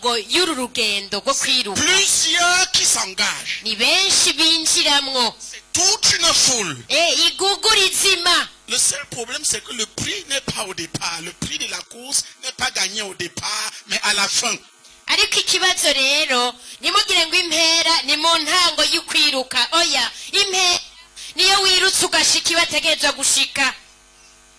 ntango y'uru rugendo rwo kwiruka Plusieurs qui s'engagent. ni benshi binjiramwo C'est toute une foule. igugurizima. Le seul problème, c'est que le prix n'est pas au départ. Le prix de la course n'est pas gagné au départ, mais à la fin. ariko ikibazo rero nimugire ngo impera ni mu ntango y'ukwiruka. oya, impera niyo wirutse ugashika ibategerezwa gushika.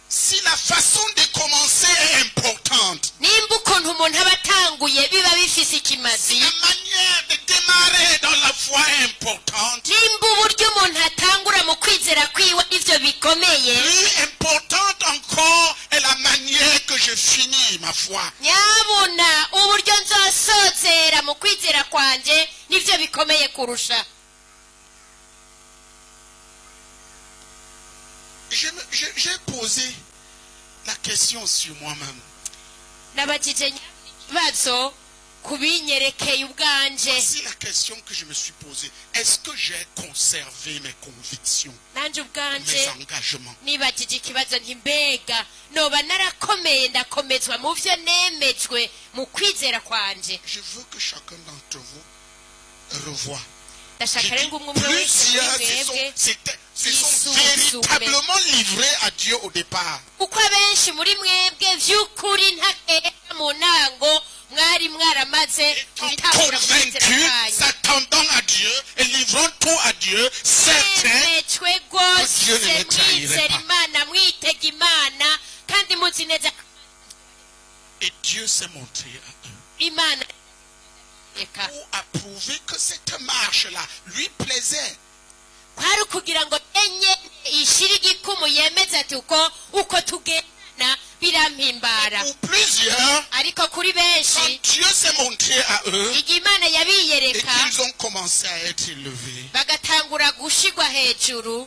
Si la façon de commencer est importante, nimba ukuntu umuntu aba atanguye biba bifise ikimazi, la manière de démarrer dans la foi est importante, nimba uburyo umuntu atangura mu kwizera kwiwe ivyo bikomeye, plus importante encore est la manière que je finis ma foi. nyabuna uburyo nzosozera mu kwizera kwanje nivyo bikomeye kurusha. J'ai posé la question sur moi-même. nabajije ibibazo kubinyerekeye ubwanje. Voici la question que je me suis posée. Est-ce que j'ai conservé mes convictions, nanje ubwanje mes engagements? nibajije ikibazo nti mbega noba narakomeye ndakomezwa mu vyo nemejwe mu kwizera kwanje. Je veux que chacun d'entre vous revoie. ndashaka J'ai rero dit, ngo umwe umwe wese plusieurs muri mwebwe se sont véritablement livrés à Dieu au départ. kuko abenshi muri mwebwe vy'ukuri ntakera mu ntango mwari mwaramaze Étant gutangura kwizera convaincus, kwanyu, s'attendant à Dieu et livrant tout à Dieu, certains, mwemejwe rwose Dieu ne les trahirait mwizera pas. imana mwitega imana kandi muzi neza et Dieu s'est montré à eux imana reka pour approuver que cette marche-là lui plaisait. kwari ukugira ngo enye ishire igikumu yemeze ati uko tugendana birampimbara. Pour plusieurs, ariko kuri quand benshi Dieu s'est montré à eux igihe imana et yabiyereka qu'ils ont commencé à être élevés, bagatangura gushigwa hejuru,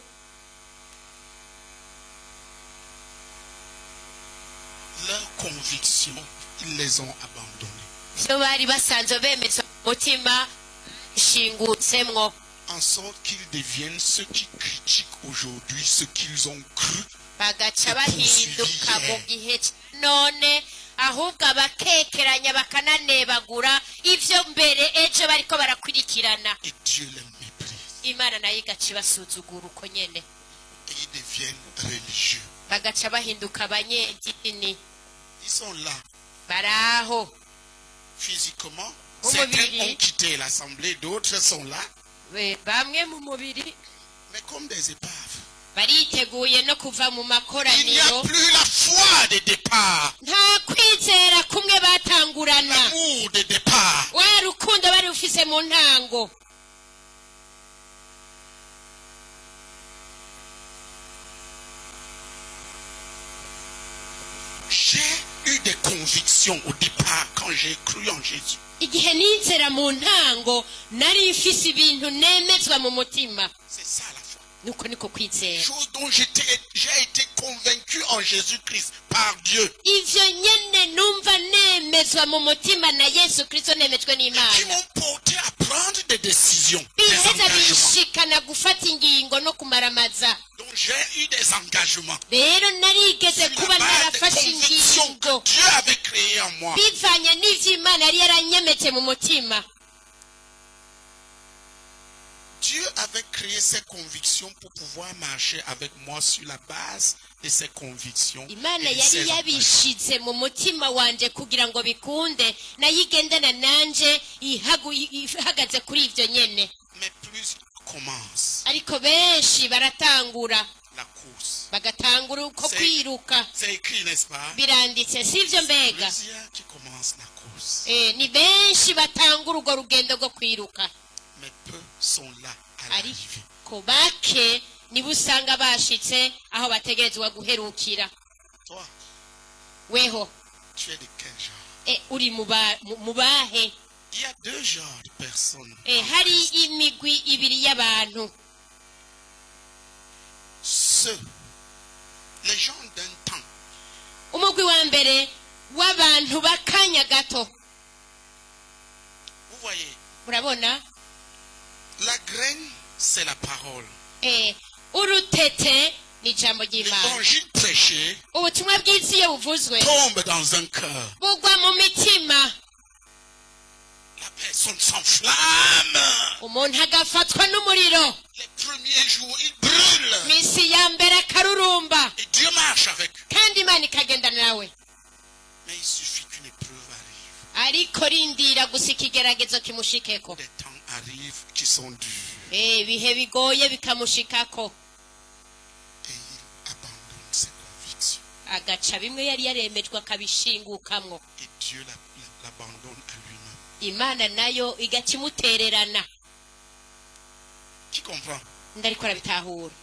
leurs convictions, ils les ont abandonnées. vyo bari basanzwe bemezwa mu mutima shingutsemwo, En sorte qu'ils deviennent ceux qui critiquent aujourd'hui ce qu'ils ont cru. bagaca bahinduka mu gihe ca none ahubwo abakekeranya bakananebagura ivyo mbere ejo bariko barakurikirana. Et Dieu les méprise. imana nayo igaca ibasuzugura uko nyene, Et ils deviennent religieux. bagaca bahinduka abanyedini. Ils sont là. baraho Physiquement, Au certains mobili. ont quitté l'assemblée, d'autres sont là. bamwe mu mubiri Mais comme des épaves. bariteguye no kuva mu Il n'y a makoraniro, plus la foi de départ. nta kwizera kumwe batangurana, L'amour de départ. wa rukundo bari rufise mu ntango. J'ai eu des convictions au départ quand j'ai cru en Jésus. igihe nizera mu ntango nari mfise ibintu nemezwa mu mutima, C'est ça la foi. nuko niko kwizera. Chose dont j'ai été convaincu en Jésus-Christ par Dieu. ivyo nyene numva nemezwa mu mutima na Yesu Kristo, nemejwe Qui n'Imana, m'ont porté à prendre des décisions, des biheza engagements. bishikana gufata ingingo no kumaramaza. Donc j'ai eu des engagements. rero narigeze Sur kuba la base des narafashe convictions ingingo que Dieu avait créées en moi. bivanye n'ivyo Imana yari yaranyemetse mu mutima. Dieu avait créé ces convictions pour pouvoir marcher avec moi sur la base de ces convictions. Imana et de yari ces engagements. yabishize mu mutima wanje kugira ngo bikunde nayo igendana nanje ihagaze kuri ivyo nyene. Mais plus commence ariko benshi baratangura la course. bagatangura uko C'est- kwiruka, C'est écrit, n'est-ce pas? biranditse sivyo mbega? Plusieurs qui commencent la course. ni benshi batangura urwo rugendo rwo kwiruka, Mais peu sont là à l'arrivée. ariko bake nibo usanga bashitse aho bategerezwa guherukira. Toi, weho tu es de quel genre? uri mu bahe? Il y a deux genres de personnes. hari imigwi ibiri y'abantu. Ceux, les gens d'un temps, umugwi wa mbere w'abantu b'akanya gato. vous voyez, murabona, la graine, c'est la parole. urutete ni ijambo ry'Imana. L'évangile prêché ubutumwa bw'isi iyo buvuzwe tombe dans un cœur. bugwa mu mitima. personne s'enflamme. umuntu agafatwa n'umuriro Les premiers jours, il brûle. misi ya mbere akarurumba Et Dieu marche avec eux. kandi imana ikagendana nawe Mais il suffit qu'une épreuve arrive. ariko rindira gusa ikigeragezo kimushikeko Des temps arrivent qui sont durs. ibihe bigoye bikamushikako Et il abandonne ses convictions. agaca bimwe yari yaremejwe akabishingukamwo Et Dieu l'abandonne à lui-même. imana nayo igaca imutererana Qui comprend? ndariko arabitahura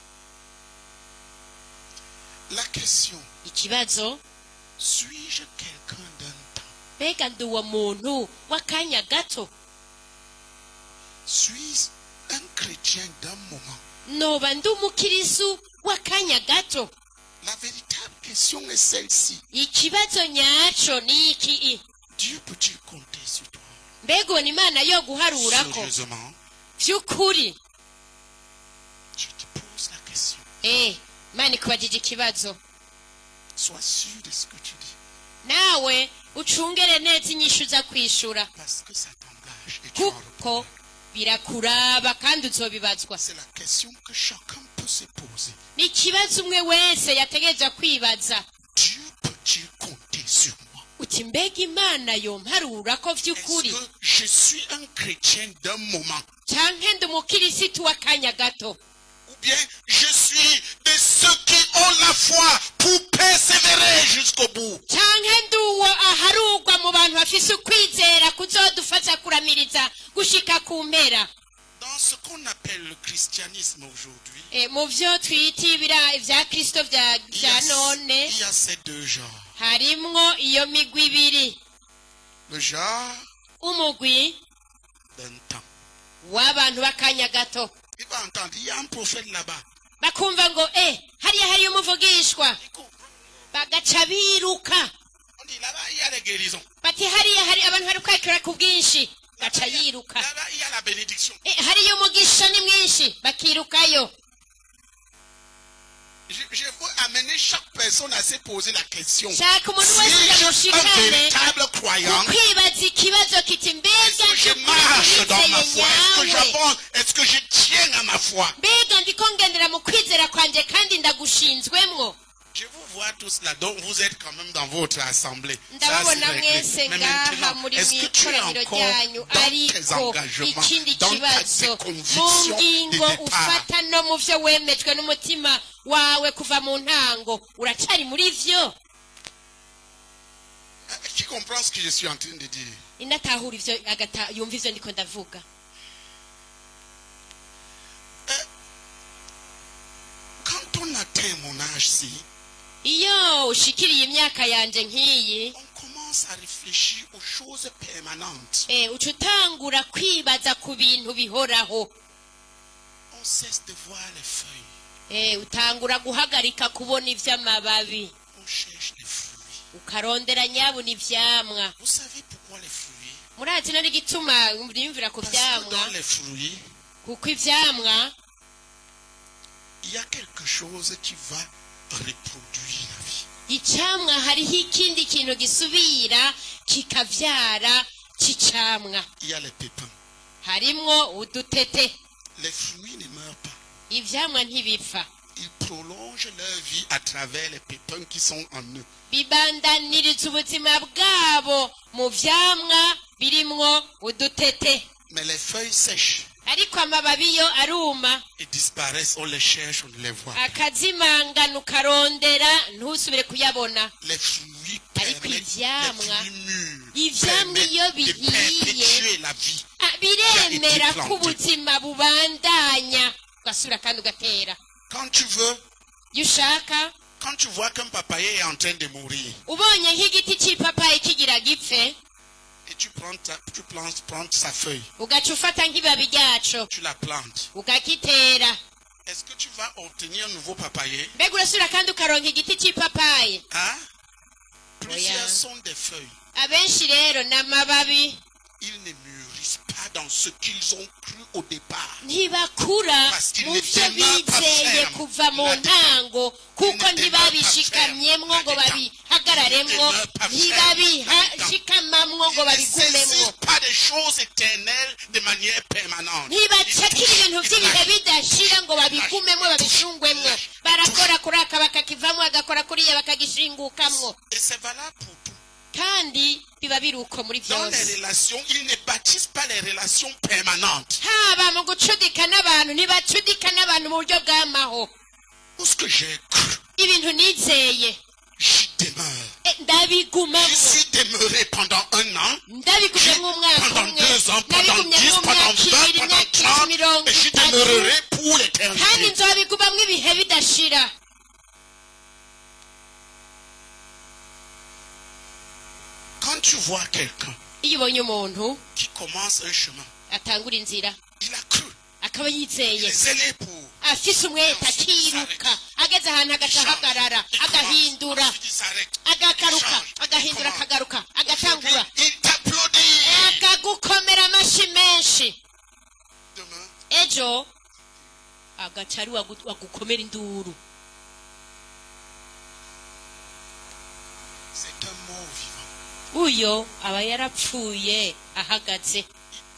La question, ikibazo suis-je quelqu'un d'un temps? mbega ndi uwo muntu w'akanya gato Suis-je un chrétien d'un moment? noba ndi umukirisu w'akanya gato La véritable question est celle-ci. ikibazo nyaco ni iki Dieu peut-il compter sur toi? mbega ubona imana yo guharurako Sérieusement, vy'ukuri je te pose la question. imana ikubajije ikibazo Sois sûr de ce que tu dis. nawe ucungere neza inyishu uza kwishura Parce que ça t'engage et tu en kuko reprendras. birakuraba kandi uzobibazwa C'est la question que chacun peut se poser. ni ikibazo umwe wese yategereza kwibaza Dieu peut-il compter sur moi? uti mbega imana yomparurako Est-ce vy'ukuri que je suis un chrétien d'un moment? canke ndi umukirisitu w'akanya gato Ou bien je suis de ceux qui ont la foi pour persévérer jusqu'au bout? canke ndi uwo aharurwa mu bantu bafise ukwizera kuzodufasha kuramiriza gushika ku mpera Dans ce qu'on appelle le christianisme aujourd'hui, mu vyo twita ivya kristo vya none il y a ces deux genres. harimwo iyo migwi ibiri Le genre umugwi d'un temps. w'abantu b'akanya gato Il va entendre, il y a un prophète là-bas. bakumva ngo hariya hariyo umuvugishwa Il court. bagaca biruka On dit là-bas, il y a les guérisons. bati hariya hari abantu bari kwakira ku bwinshi gaca yiruka Là-bas, il y a la bénédiction. hariyo umugisha ni mwinshi bakirukayo Je veux amener chaque personne à se poser la question. shaka umuntu wese Suis-je un yamushikane véritable croyant? kwibaza ikibazo kiti Est-ce mbega que je by'ukuri marche dans ma ndizeye foi? Est-ce que nyawe j'avance? Est-ce que je tiens à ma foi? mbega ndiko ngendera mu kwizera kwanje kandi ndagushinzwemwo Je vous vois tous là, donc vous êtes quand même dans votre assemblée. Ça, ndababona c'est réglé. mwese Mais ngaha maintenant, muri est-ce que tu es mw'ikoraniro encore ryanyu dans tes ariko engagements, ikindi dans tes kibazo mu convictions ngingo de départ? ufata no mu vyo wemejwe n'umutima wawe kuva mu ntango uracari muri vyo Qui comprend ce que je suis en train de dire? inatahura ivyo yumva ivyo ndiko ndavuga Quand on atteint mon âge-ci, iyo ushikiriye imyaka yanje nk'iyi on commence à réfléchir aux choses permanentes. uca utangura kwibaza ku bintu bihoraho On cesse de voir les feuilles. utangura guhagarika kubona ivy'amababi On cherche les fruits. ukarondera nyabuna ivyamwa Vous savez pourquoi les fruits? murazi nari gituma muriyumvira ku Parce que vyamwa dans les fruits, kuko ivyamwa il y a quelque chose qui va reproduire la vie. icamwa hariho ikindi kintu gisubira kikavyara c'icamwa Il y a les pépins. harimwo udutete Les fruits ne meurent pas. ivyamwa ntibipfa Ils prolongent leur vie à travers les pépins qui sont en eux. bibandaniriza ubuzima bwabo mu vyamwa birimwo udutete Mais les feuilles sèches ariko amababi yo aruma et disparaissent. On les cherche, on ne les voit pas. akazimangana ukarondera ntusubire kuyabona Les fruits Ariko permettent, les ivyamwa, fruits mûrs ivyamwa iyo permettent de bihiye perpétuer la vie. biremera planté. ko ubuzima bubandanya ugasubira kandi ugatera Quand tu veux, iyo ushaka quand tu vois qu'un papayer est en train de mourir, ubonye nk'igiti c'ipapayi kigira gipfe et tu prends sa feuille, ugaca ufata nk'ibabi ryaco tu la plantes, ugakitera est-ce que tu vas obtenir un nouveau papayer? mbega urasubira kandi ukaronka igiti c'ipapayi Hein? Plusieurs Oya. sont des feuilles. abenshi rero ni amababi Ils ne mûrissent pas dans ce qu'ils ont cru au départ. ntibakura Parce qu'il mu ne vyo demeure pas bizeye ferme. kuva mu Il ne ntango kuko demeure pas ntibabishikamyemwo ferme. ngo babihagarike babihagararemwo demeurent pas ntibabishikamamwo ngo Ils ne babigumemwo saisissent pas des choses éternelles de manière permanente. ntibacakira ibintu by'ibihe bidashira ngo babigumemwo babishungwemwo barakora kuri aka bakakivamwo agakora kuriya bakagishingukamwo Et c'est valable pour tout. kandi biba biri uko muri Dans les byose relations, ils ne bâtissent pas les relations permanentes. haba mu gucudika n'abantu ntibacudika n'abantu mu buryo bw'amaho Tout ce que j'ai cru, ibintu nizeye j'y demeure. ndabigumamwo J'y suis demeuré pendant 1 an, ndabigumyemo umwaka pendant umwe 2 ans, pendant 10, ndabigumyemo pendant umwaka 20, ibiri pendant imyaka 30, mirongo et j'y itatu demeurerai pour kandi l'éternité. nzabigumamwo ibihe bidashira Quand tu vois quelqu'un iyo ubonye umuntu qui commence un chemin, atangura inzira il a cru, akaba yizeye il est zélé pour. afise umwete akiruka ageze ahantu agaca ahagarara agahindura Ensuite, il s'arrête. agakaruka agahindura akagaruka agatangura Il t'applaudit. akagukomera amashyi menshi Demain, ejo agaca ari wagukomera induru c'est un mort vivant. uyo aba yarapfuye ahagaze Il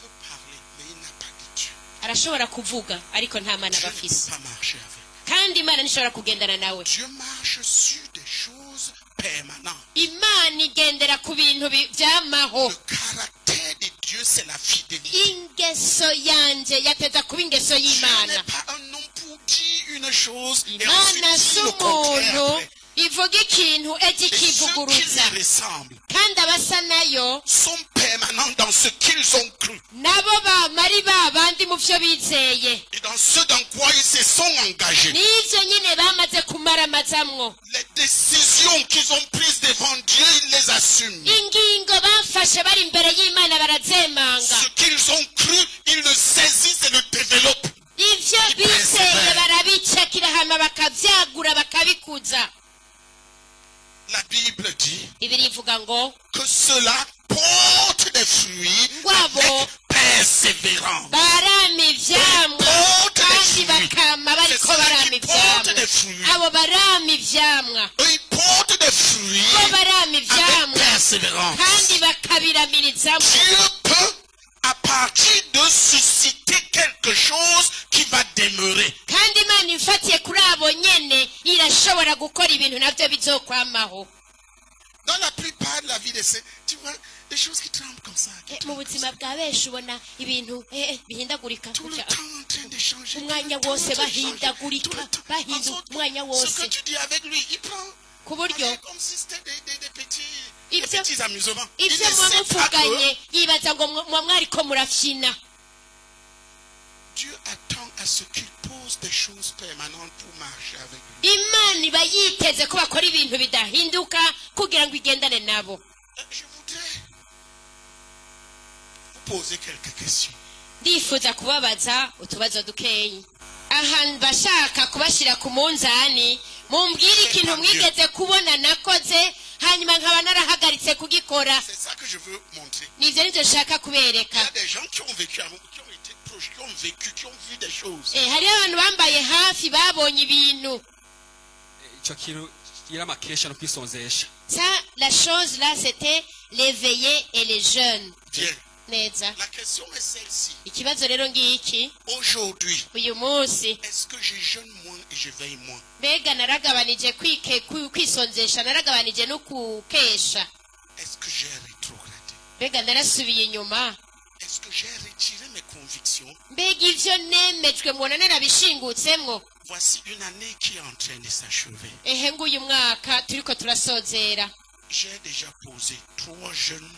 peut parler, mais il n'a pas de Dieu. arashobora kuvuga ariko nta mana Dieu aba ne afise peut pas marcher avec. kandi imana ntishobora kugendana nawe Dieu marche sur des choses permanentes. imana igendera ku bintu byamaho Le caractère de Dieu, c'est la fidélité. ingeso yanje yateza kuba ingeso Dieu y'imana n'est pas un homme pour dire une chose et imana ensuite si dire le contraire. umuntu après. ivuga ikintu ejo Et ceux qui ikivuguruza lui ressemblent kandi abasa nayo sont permanents dans ce qu'ils ont cru nabo bamari babandi mu byo bizeye et dans ce dans quoi ils se sont engagés. n'ibyo nyine bamaze kumaramazamwo Les décisions qu'ils ont prises devant Dieu, ils les assument. ingingo bafashe bari imbere y'imana barazemanga Ce qu'ils ont cru, ils le saisissent et le développent. ibyo bizeye barabicakira hama bakabyagura bakabikuza La Bible dit ibiri ivuga ngo que cela porte des fruits Wabo. avec persévérance. barama ivyamwa Porte des kandi fruits. bakama bariko C'est ceux barama qui portent des ivyamwa fruits. abo barama ivyamwa Eux, ils portent des fruits bo barama avec ivyamwa persévérance. kandi bakabiramirizamwo Dieu peut, à partir de susciter quelque chose qui va demeurer. kandi imana ifatiye kuri abo nyene irashobora gukora ibintu navyo bizokwamaho Dans la plupart de la vie de ces, tu vois, des choses qui tremblent comme ça. qui mu tremblent buzima bwa benshi ubona ibintu bihindagurika tout le gutya. temps en train de changer. umwanya wose bahindagurika bahinduka umwanya Ce wose que tu dis avec lui, il prend ku buryo comme si c'était des Ibyo- petits amusements. Il ne ibyo sait pas mwamuvuganye que yibaza ngo muba mwariko murafyina Dieu attend à ce qu'il pose des choses permanentes pour marcher avec lui. imana iba yiteze ko bakora ibintu bidahinduka kugira ngo igendane nabo Je voudrais vous poser quelques questions. ndifuza kubabaza utubazo dukeyi aha bashaka kubashyira ku munzani mumbwire ikintu mwigeze kubona nakoze hanyuma nkaba narahagaritse kugikora C'est ça que je veux montrer. nivyo nivyo nshaka Il y kubereka a des gens qui ont vécu, qui ont été proches, qui ont vécu, qui ont vu des choses. hariho abantu bambaye hafi babonye ibintu icyo kintu kigira amakesha no kwisonzesha ça la chose là c'était l'éveillé et les jeunes Bien. neza La question est celle-ci. ikibazo rero ngiki Aujourd'hui, uyu munsi est-ce que je jeûne moins et je veille moins? mbega naragabanije kwisonzesha naragabanije no kukesha Est-ce que j'ai rétrogradé? mbega narasubiye inyuma Est-ce que j'ai retiré mes convictions? mbega ivyo nemejwe mubona narabishingutsemwo Voici une année qui est en train de s'achever. ehe nguyu mwaka turiko turasozera J'ai déjà posé 3 jeûnes,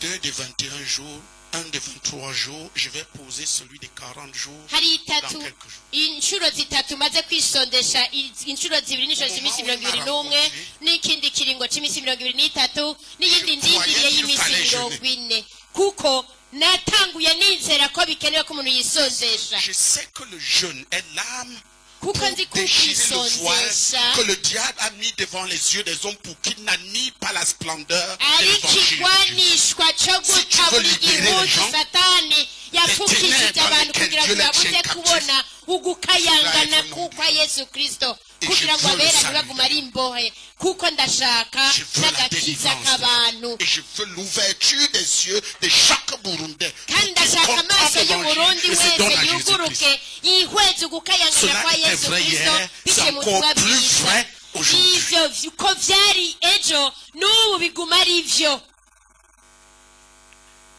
2 de 21 jours, 1 de 23 jours. Je vais poser celui de 40 jours hari dans itatu quelques jours. inshuro zitatu maze kwisondesha inshuro zibiri n'inshuro z'iminsi mirongo ibiri n'umwe n'ikindi kiringo cy'iminsi mirongo ibiri n'itatu n'iyindi ndindiriye y'iminsi mirongo ine kuko natanguye nizera ko bikenewe ko umuntu yisonzesha Je sais que le jeûne est l'âme kuko pour nzi ko déchirer le voile ukwisonzesha que le diable a mis devant les yeux des hommes pour qu'il n'annient pas la splendeur de ari l'évangile. ikigwanishwa cyo guta buri gihugu satani yapfukishije abantu kugira ngo babuze kubona ugukayangana kwa Yesu Kristo kugira ngo abera ntibaguma ari imbohe kuko ndashaka n'agakiza k'abantu et je veux l'ouverture des yeux de chaque Burundais kandi ndashaka amaso y'Uburundi wese yuguruke yihweze ugukayangana kwa Yesu Kristo biciye mu butumwa bwiza ivyo ko vyari ejo n'ubu biguma ari ivyo.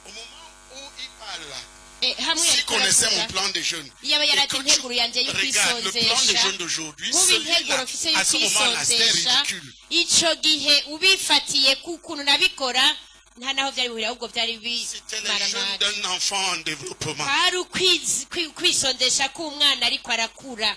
Au moment où il parle là, hamwe s'il connaissait mon plan de jeûne, yaba yarazi integuro yanje yo regarde le plan de jeûne d'aujourd'hui, celui-là, à ce moment-là, c'était ridicule. ico gihe ubifatiye kukuntu nabikora nta naho vyari bihurira ahubwo vyari C'était le jeûne d'un enfant en développement. hari ukwisondesha k'umwana ariko arakura.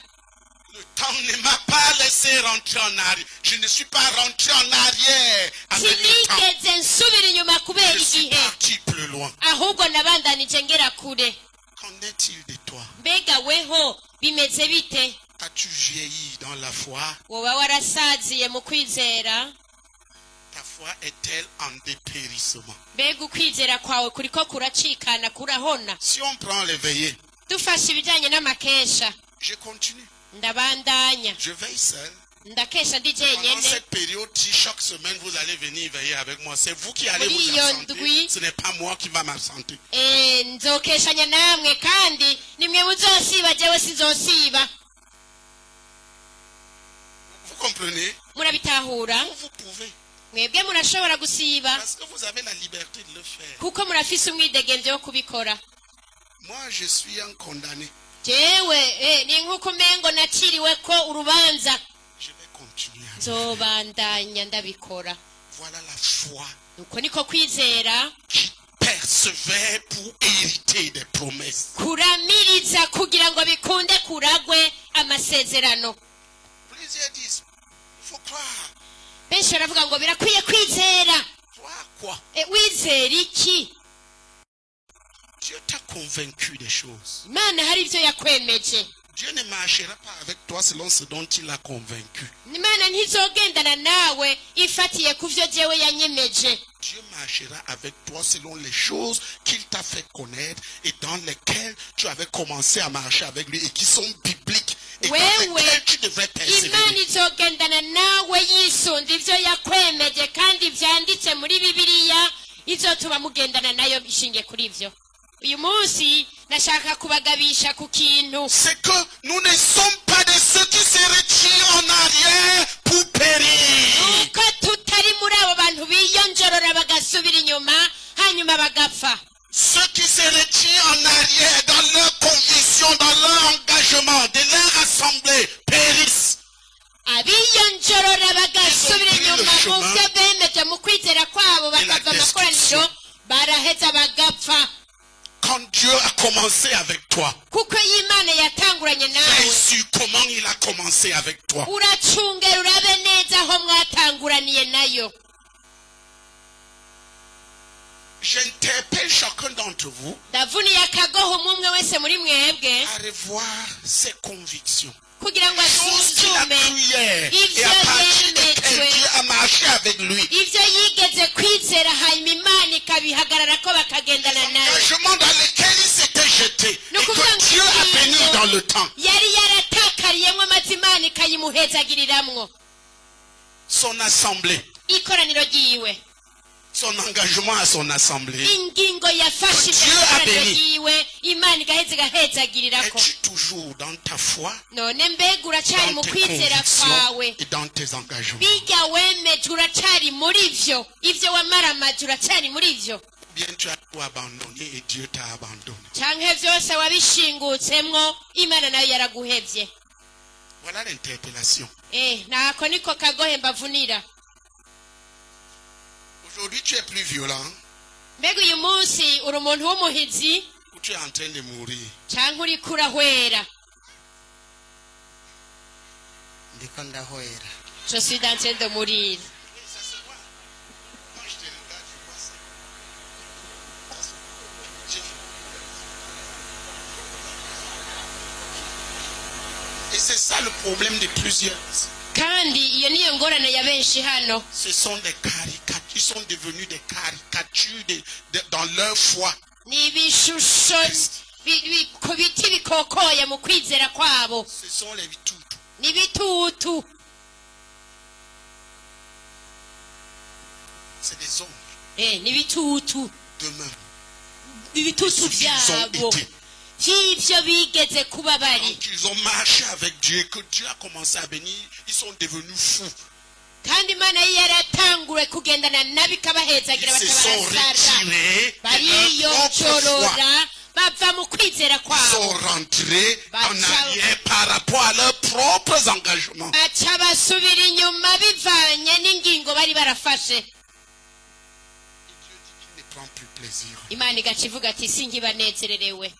Le temps ne m'a pas laissé rentrer en arrière. Je ne suis pas rentré en arrière avec le temps. sinigeze nsubira inyuma kubera Je suis igihe parti plus loin. ahubwo nabandanije ngera kure. Qu'en est-il de toi? mbega weho bimeze bite? As-tu vieilli dans la foi? woba warasaziye mu kwizera? Ta foi est-elle en dépérissement? mbega ukwizera kwawe kuriko kuracikana kurahona? Si on prend les veillées, dufashe ibijanye n'amakesha je continue. ndabandanya Je veille seul. ndakesha ndi Pendant jenyene. cette période, si chaque semaine vous allez venir veiller avec moi, c'est vous qui allez Oui, vous absenter. oui. Ce n'est pas moi qui va m'absenter. nzokeshanya namwe kandi nimwe muzosiba jewe sinzosiba. Vous comprenez? murabitahura? Vous pouvez. mwebwe murashobora gusiba Parce que vous avez la liberté de le faire. kuko murafise umwidegemvyo wo kubikora. Moi, je suis un condamné. jewe ni nk'uko umengo naciriwe ko urubanza. Je vais continuer à le faire. nzobandanya ndabikora. Voilà la foi uko niko kwizera qui persévère pour hériter des promesses. kuramiriza kugira ngo bikunde kuragwe amasezerano. Plusieurs disent, il faut croire. benshi baravuga ngo birakwiye kwizera. Croire quoi? wizera iki? Dieu t'a convaincu des choses. imana hari ibyo yakwemeje. Dieu ne marchera pas avec toi selon ce dont il a convaincu. imana ntizogendana nawe ifatiye ku byo jewe yanyemeje. Dieu marchera avec toi selon les choses qu'il t'a fait connaître et dans lesquelles tu avais commencé à marcher avec lui et qui sont bibliques et dans lesquelles tu devrais imana persévérer. izogendana nawe yisunze ibyo yakwemeje kandi byanditse muri bibiliya izotuma mugendana nayo ishingiye kuri ibyo. uyu munsi nashaka kubagabisha ku kintu. C'est que nous ne sommes pas de ceux qui se retirent en arrière pour périr. nuko tutari muri abo bantu biyonjorora bagasubira inyuma hanyuma bagapfa. Ceux qui se retirent en arrière dans leur conviction, dans leur engagement, de leur assemblée, périssent. abiyonjorora bagasubira inyuma mu byo bemeje mu kwizera kwabo bakava amakoraniro baraheza bagapfa. Quand Dieu a commencé avec toi, kuko iyo imana yatanguranye veille nawe sur comment il a commencé avec toi. uracungera urabe neza aho mwatanguraniye nayo. J'interpelle chacun d'entre vous ndavuniye akagoho umwe wese muri mwebwe à revoir ses convictions. kugira ngo Chose qu'il a asuzume cru hier et ibyo à partir desquelles yemejwe Dieu a marché avec lui. ibyo yigeze kwizera hanyuma imana ikabihagarara ko bakagendana nawe. L'engagement dans lequel il s'était jeté et Ni ukuvuga que ngo Dieu a béni ingingo dans le temps. yari yaratakariyemo maze imana ikayimuhezagiriramwo. Son assemblée, ikoraniro ryiwe son engagement à son assemblée. ingingo yafashe Dieu a ikoraniro béni. ryiwe imana igaheza igahezagirirako. Es-tu toujours dans ta foi, none mbega uracari mu dans tes kwizera convictions kwawe? et dans tes engagements? bijya wemeje uracari muri vyo? ivyo wamaramaje uracari muri vyo? Bien tu as tout abandonné et Dieu t'a abandonné. canke vyose wabishingutsemwo imana nayo yaraguhevye? Voilà l'interpellation. nako niko kagohe mbavunira. Aujourd'hui tu es plus violent mbega uyu munsi uri umuntu w'umuhizi ou tu es en train de mourir? canke uriko urahwera? ndiko ndahwera. je suis en train de mourir. Ça se voit. Quand je te regarde, je vois ça. Et c'est ça le problème de plusieurs. kandi iyo niyo ngorane ya benshi hano. Ce sont des caricatures. Ils sont devenus des caricatures dans leur foi. ni ibishusho ku biti bikokoye mu kwizera kwabo. Ce sont les bitutu. Ni bitutu. C'est des ombres. Ni bitutu. Demain. Ibitutu byabo. Vy'ivyo bigeze kuba bari. Donc ils ont marché avec Dieu, que Dieu a commencé à bénir, ils sont devenus fous. Kandi Imana yaratangure kugendana nabikabahezagira Ils se sont batabarasara. retirés Bariyonjorora bava mu kwizera ils sont kwabo. rentrés en arrière par rapport à leurs propres engagements. Baca basubira inyuma bivanye n'ingingo bari barafashe. Et Dieu dit qu'il ne prend plus plaisir. Imana igaca ivuga ati sinkibanezererewe.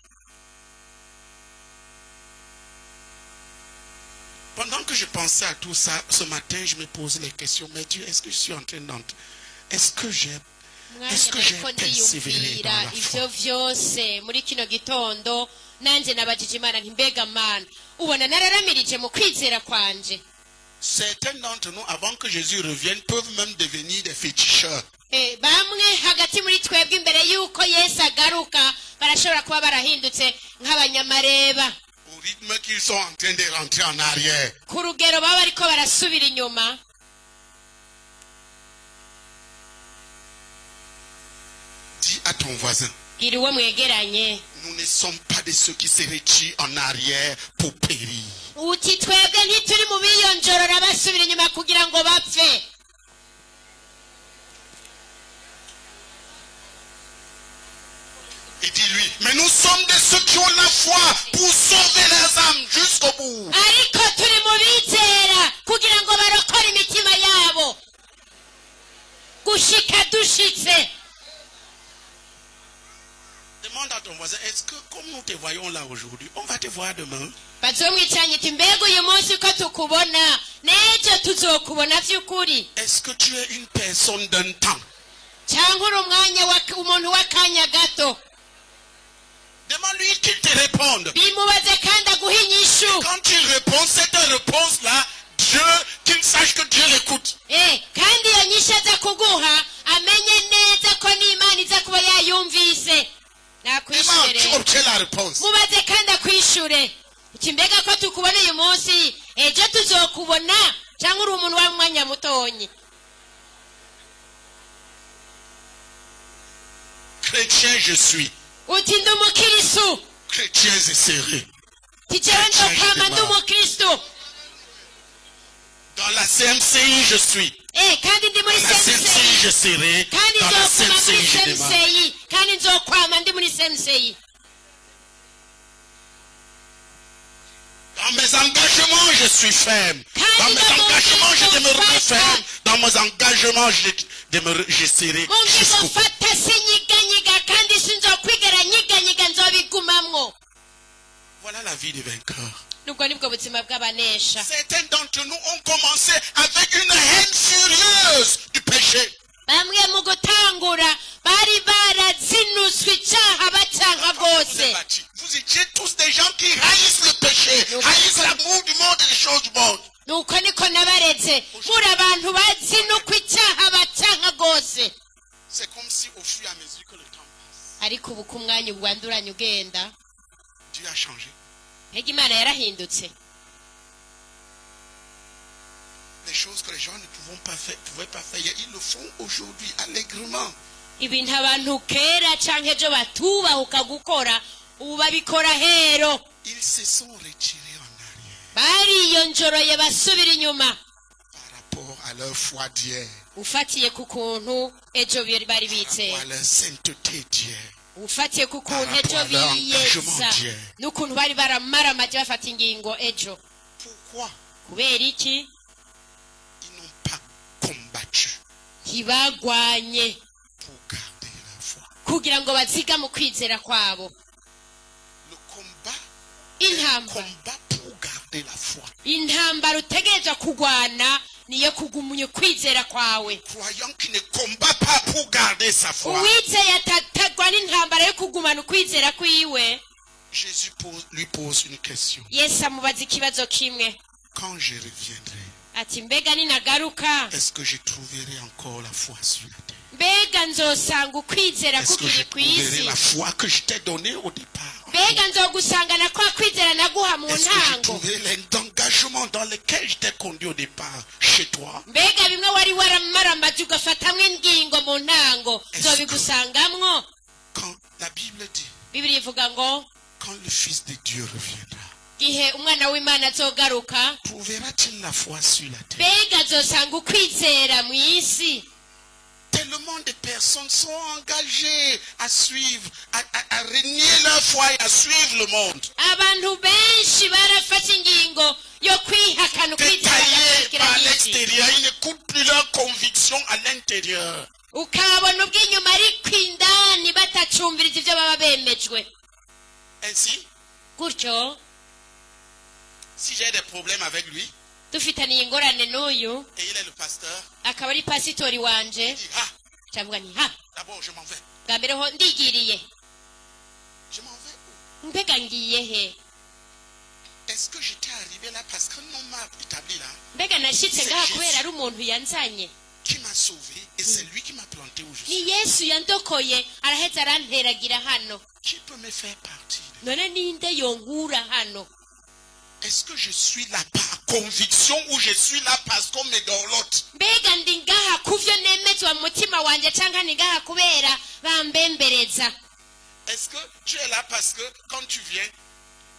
Pendant que je pensais à tout ça, ce matin, je me posais les questions. Mais Dieu, est-ce que je suis en train d'entrer? Est-ce que j'ai persévéré dans la foi? Ivyo vyose muri kino gitondo nanje nabajije Imana nti mbega Mana ubona nararamirije mu kwizera kwanje. Certains d'entre nous, avant que Jésus revienne, peuvent même devenir des féticheurs. Bamwe hagati muri twebwe imbere yuko Yesu agaruka barashobora kuba barahindutse nk'abanyamareba. Au rythme qu'ils sont en train de rentrer en arrière. Ku rugero baba bariko barasubira inyuma. Dis à ton voisin, Gira uwo mwegeranye. nous ne sommes pas de ceux qui se retirent en arrière pour périr. Uti twebwe ntituri mu biyonjorora basubira inyuma kugira ngo bapfe. Et dis-lui, mais nous sommes de ceux qui ont la foi pour sauver leurs âmes jusqu'au bout. Ariko turi mu bizera kugira ngo barokore imitima yabo. Gushika dushitse. Demande à ton voisin, est-ce que comme nous te voyons là aujourd'hui, on va te voir demain? Bazomwicanye ati mbega uyu munsi ko tukubona n'ejo tuzokubona vy'ukuri. Est-ce que tu es une personne d'un temps? Cyangwa uri umuntu w'akanya gato. Demande-lui qu'il te réponde. Bimubaze kandi aguhe inyishu. Quand il répond cette réponse-là, Dieu, qu'il sache que Dieu l'écoute. Kandi iyo nyishu aza kuguha amenye neza ko n'Imana iza kuba yayumvise. Demande, tu obtiens la réponse. Mubaze kandi akwishure. Uti mbega ko tukubona uyu munsi ejo tuzokubona cyangwa uri umuntu w'umwanya mutonyi. Chrétien je suis. Uti ndi umukristo. Chrétien je serai. Tijewe ndokwama ndi umukristo. Dans la CMCI je suis. Kandi ndi muri Dans la CMCI je serai. kandi Dans la nzokwama CMCI muri je démarre. CMCI kandi nzokwama ndi muri CMCI. Dans mes engagements, je suis ferme. Dans mes engagements, je demeurerai ferme. Dans mes engagements, je serai jusqu'au bout. Mufata sinyiganyiga kandi sinzokwigera nyiganyiga nzobigumamwo. Voilà la vie des vainqueurs. Nubwo nibwo buzima bw'abanesha. Certains d'entre nous ont commencé avec une haine furieuse du péché. Bamwe mu gutangura bari barazinuswe icyaha bacanga rwose. Vous étiez tous des gens qui haïssent le péché, haïssent l'amour du monde et les choses du monde. Nuko niko nabaretse muri abantu bazinukwa icyaha bacanga rwose. C'est comme si au fur et à mesure que le temps passe, Ariko ubu ku mwanya ubwanduranye ugenda Dieu a changé. mbega Imana yarahindutse. Les choses que les gens ne pouvaient pas faire, ils le font aujourd'hui allègrement. Ibintu abantu kera canke ejo batubahuka gukora ubu babikora hero. Ils se sont retirés en arrière Bariyonjoroye basubira inyuma. par rapport à leur foi d'hier, Ufatiye ku kuntu ejo bari par bitse. rapport à leur sainteté d'hier. Ufatiye ku kuntu ejo Par rapport à leur biyeza engagement d'hier. n'ukuntu bari baramaramaje bafata ingingo ejo. Pourquoi Kubera iki? ils n'ont pas combattu Ntibagwanye pour garder la foi? kugira ngo baziga mu kwizera kwabo. Le combat est un Intambara combat pour garder la foi. intambara utegerezwa kugwana niyo kugumya kwizera kwawe. Croyant qu'il ne combat pas pour garder sa foi, Uwizeye atatagwana intambara yo kugumana ukwizera kwiwe. Jésus lui pose une question. Yesu amubaza ikibazo kimwe Quand je reviendrai, ati mbega ninagaruka est-ce que je trouverai encore la foi sur la terre? mbega nzosanga ukwizera Est-ce que kukiri je ku trouverai isi la foi que je t'ai donnée au départ? mbega nzogusangana kwa kwizera naguha mu Est-ce que je ntango trouverai l'engagement dans lequel je t'ai conduit au départ chez toi? mbega bimwe wari waramaramaje ugafatamwo ingingo mu ntango nzobigusangamwo. Quand la Bible dit, bibiri ivuga ngo quand le Fils de Dieu reviendra, gihe umwana w'imana azogaruka trouvera-t-il la foi sur la terre? mbega azosanga ukwizera mu isi. Tellement de personnes sont engagées à suivre, à renier leur foi et à suivre le monde. abantu benshi barafata ingingo yo kwihakana ukwizera Détaillés par bagakurikira isi l'extérieur, ils n'écoutent plus leurs convictions à l'intérieur. ukabona ubw'inyuma ariko indani batacumviriza ibyo baba bemejwe. Ainsi, gutyo si j'ai des problèmes avec lui, dufitaniye ingorane n'uyu et il est le pasteur, akaba ari pasitori wanje il dit, ah, cavuga nti ha d'abord je m'en vais. bwa mbere ho ndigiriye Je m'en vais où? mbega ngiye he Est-ce que j'étais arrivé là parce que non m'a établi là, mbega nashitse C'est ngaha Jésus. kubera ari umuntu yanzanye qui m'a sauvé, et c'est lui qui m'a planté où je ni suis. yesu yandokoye araheza aranteragira hano Qui peut me faire partir? none ninde yonkura hano. Est-ce que je suis là par conviction ou je suis là parce qu'on me dorlote? mbega ndi ngaha kuvyo nemezwa mu mutima wanje canke ni ngaha kubera bambembereza. Est-ce que tu es là parce que quand tu viens,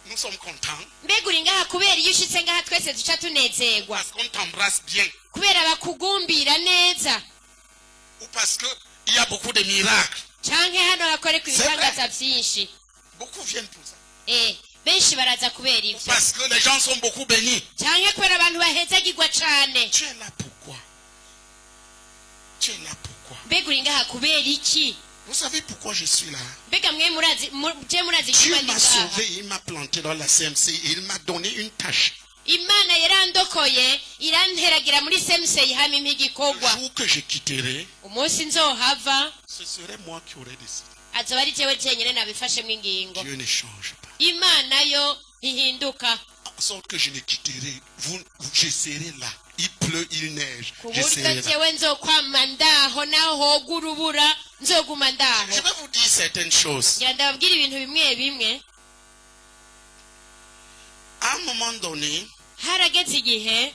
nous sommes contents, mbega uri ngaha kubera iyo ushitse ngaha twese duca tunezerwa parce qu'on t'embrasse bien, kubera bakugumbira neza ou parce qu'il y a beaucoup de miracles? canke hano hakorerwa C'est vrai. ibitangaza vyinshi. Beaucoup viennent pour ça. Benshi baraza kubera Ou ivyo parce que les gens sont beaucoup bénis. canke kubera abantu bahezagirwa cane. Tu es là pourquoi? Tu es là pourquoi? mbega uri ngaha kubera iki? Vous savez pourquoi je suis là? mbega mwe je murazi Dieu igituma ndi m'a ngaha. sauvé, il m'a planté dans la CMC, il m'a donné une tâche. imana yarandokoye iranteragira muri semusei hama impa Le igikorwa. jour que je quitterai, umunsi nzohava ce serait moi qui aurais décidé. azoba ari jewe jenyine nabifashemwo ingingo. Dieu ne change pas. imana yo ntihinduka En sorte que je ne quitterai, je serai là. Il pleut, il neige. ku Je buryo serai là. jewe nzokwama ndaho naho hoga urubura nzoguma ndaho. Je vais vous dire certaines choses. ngira ndababwira ibintu bimwe bimwe. À un moment donné, harageze igihe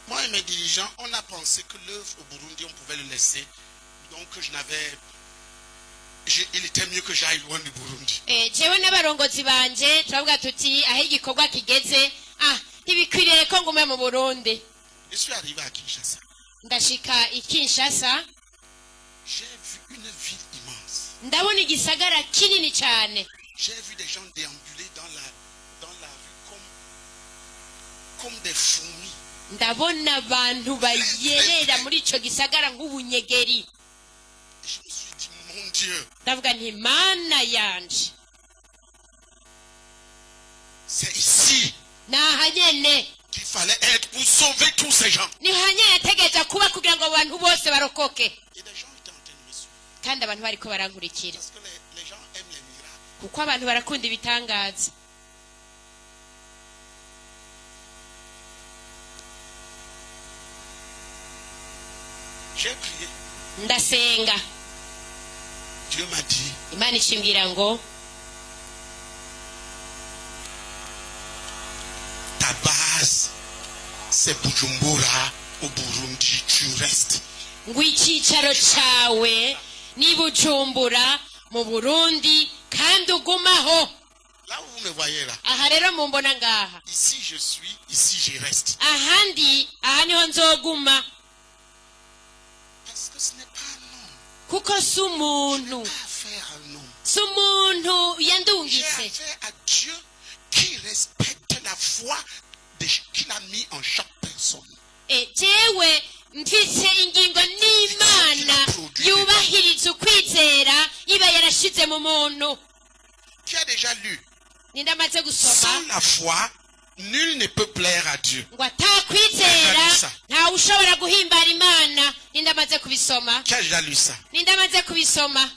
moi et mes dirigeants, on a pensé que l'œuvre au Burundi, on pouvait le laisser. Donc il était mieux que j'aille loin du Burundi. jewe n'abarongozi banje turavuga tuti aho igikorwa kigeze ntibikwiriye ko ngume mu Burundi. Je suis arrivé à Kinshasa. ndashika i Kinshasa J'ai vu une ville immense. ndabona igisagara kinini cyane. J'ai vu des gens déambuler dans la rue comme des fourmis. ndabona abantu bayerera muri ico gisagara nk'ubunyegeri. Et je me suis dit, mon Dieu, ndavuga nti mana yanje c'est ici naha nyene qu'il fallait être pour sauver tous ces gens. niho nyene yategereza kuba kugira ngo abantu bose barokoke. Et des gens étaient en train de me suivre. kandi abantu bariko barankurikira Parce que les gens aiment les miracles. kuko abantu barakunda ibitangaza. J'ai prié. ndasenga Dieu m'a dit, imana ishimbwira ngo ta base, c'est Bujumbura au Burundi. Tu restes. ngo icyicaro cawe ni Bujumbura mu Burundi kandi ugumaho. Là où vous me voyez là, aha rero mumbona ngaha ici je suis, ici je reste. ahandi aha niho nzoguma Parce que ce n'est pas un homme. kuko si Je n'ai umuntu pas affaire à un homme. si umuntu J'ai yandungitse. affaire à Dieu qui respecte la foi qu'il a mis en chaque personne. jewe mfise ingingo n'imana yubahiriza ukwizera iba yarashize mu muntu. Tu as déjà lu. nindamaze Sans gusoma la foi, nul ne peut plaire à Dieu. ngo atakwizera ntawe ushobora guhimbara imana. nindamaze kubisoma Tu as déjà lu ça. nindamaze kubisoma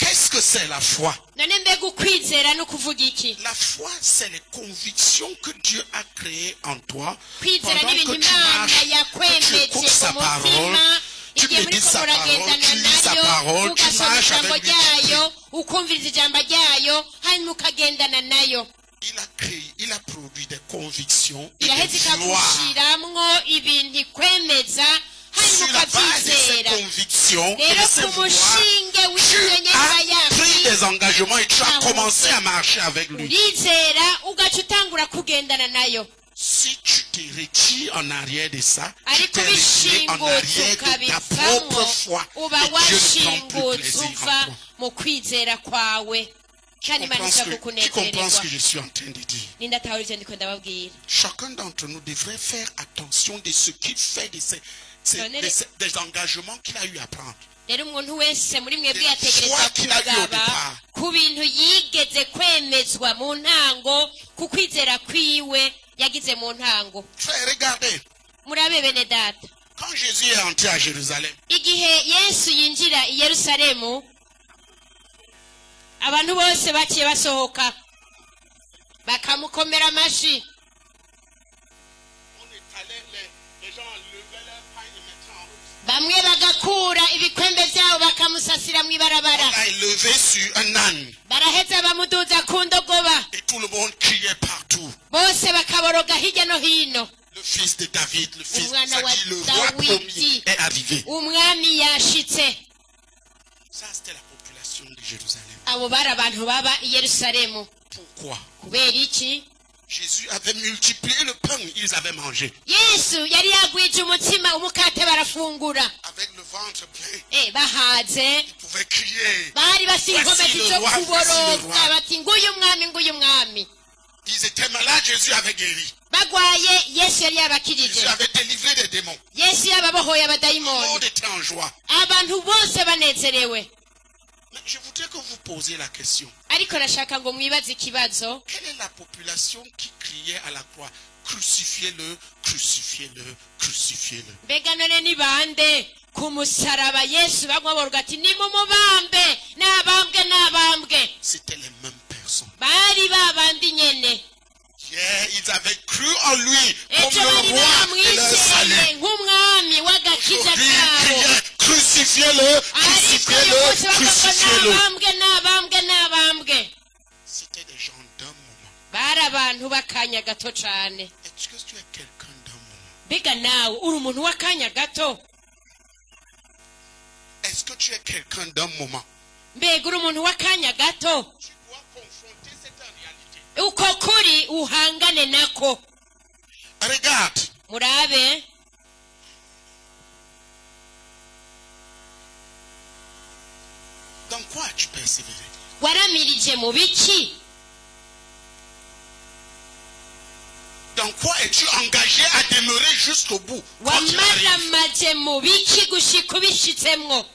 Qu'est-ce que c'est la foi? none mbega ukwizera no kuvuga iki? La foi, c'est les convictions que Dieu a créées en toi. Kwizera Pendant n'ibintu que tu imana marches, que tu yakwemeje écoutes sa parole, umutima tu igihe médites muriko sa parole, muragendana tu lis sa nayo parole, tu ugasoma marches ijambo avec lui. ryayo ukumviriza ijambo ryayo hanyuma ukagendana nayo Il a créé, il a produit des convictions et iraheza des joies. ikagushiramwo ibintu ikwemeza hanyuma Sur la base de ces ukavyizera convictions et rero de ces ku voies, mushinge tu w'inyenyeri as pris yawe des engagements et tu as Ah, commencé à marcher avec lui. urizera ugaca utangura kugendana nayo Si tu te retires en arrière de ça, tu ariko t'es retiré en ubishingutse arrière de ta propre ukabivamwo foi. uba Et Dieu ne prend plus washingutse plaisir en uva toi. mu kwizera kwawe kandi imana ishaka Qui comprend ce kukunezererwa que je suis en train de dire? ninde atahura ivyo ndiko ndababwira? Chacun d'entre nous devrait faire attention de ce qu'il fait, des engagements qu'il a eu à prendre. rero umuntu wese muri mwebwe Foi yategereza qu'il a eu au kuraba départ. ku bintu yigeze kwemezwa mu ntango ku kwizera kwiwe yagize mu ntango. Frère, regardez, murabe bene data, quand Jésus est entré à Jérusalem, igihe yesu yinjira i yerusalemu abantu bose baciye basohoka bakamukomera amashi. on est allé, les gens levaient leur pain et mettaient en route. bamwe bagakura ibikwembe vyabo bakamusasira mw'ibarabara, On l'a élevé sur un âne baraheza bamuduza ku ndogoba, et tout le monde criait partout. bose bakaboroga hirya no hino. Le fils de David, le fils de Umwana wa le roi Dawidi. premier est arrivé. umwami yashitse. Ça, c'était la population de Jérusalem. abo bari abantu baba i yerusalemu. Pourquoi? kubera iki? Jésus avait multiplié le pain, ils avaient mangé. yesu yari yagwije umutsima umukate barafungura. Avec le ventre plein, bahaze ils pouvaient crier. bari bafite Voici inkomezi le zo roi, voici le kuboroga roi. bati nguyu mwami nguyu mwami. Ils étaient malades, Jésus avait guéri. bagwaye yesu yari Jésus yabakirije, avait délivré des démons. yesu yababohoye Tout le abadayimoni, monde était en joie. abantu bose banezerewe. Mais je voudrais que vous posiez la question. ariko nashaka ngo mwibaze ikibazo, Quelle est la population qui criait à la croix? Crucifiez-le, crucifiez-le, crucifiez-le. mbega none ni bande ku musaraba yesu bagwa bavuga ati nimumubambe, nabambwe nabambwe? C'était les mêmes personnes. bari babandi nyene. Hier, ils avaient cru en lui ejo comme le bari roi de leur bamwizeye salut. nk'umwami w'agakiza Aujourd'hui, ils kabo, criaient, crucifiez-le, ariko uyu munsi crucifiez-le, bakavuga crucifiez-le. nabambwe nabambwe nabambwe. C'était des gens d'un moment. bari abantu b'akanya gato cane. Est-ce que tu es quelqu'un d'un moment? mbega nawe uri umuntu w'akanya gato? Est-ce que tu es quelqu'un d'un moment? mbega uri umuntu w'akanya gato? Tu dois confronter cette réalité. uko kuri uhangane nako. Regarde, murabe dans quoi as-tu persévéré? waramirije mu biki? Dans quoi es-tu engagé à demeurer jusqu'au bout? Quoi qu'il arrive? wamaramaje mu biki gushika ubishitsemwo?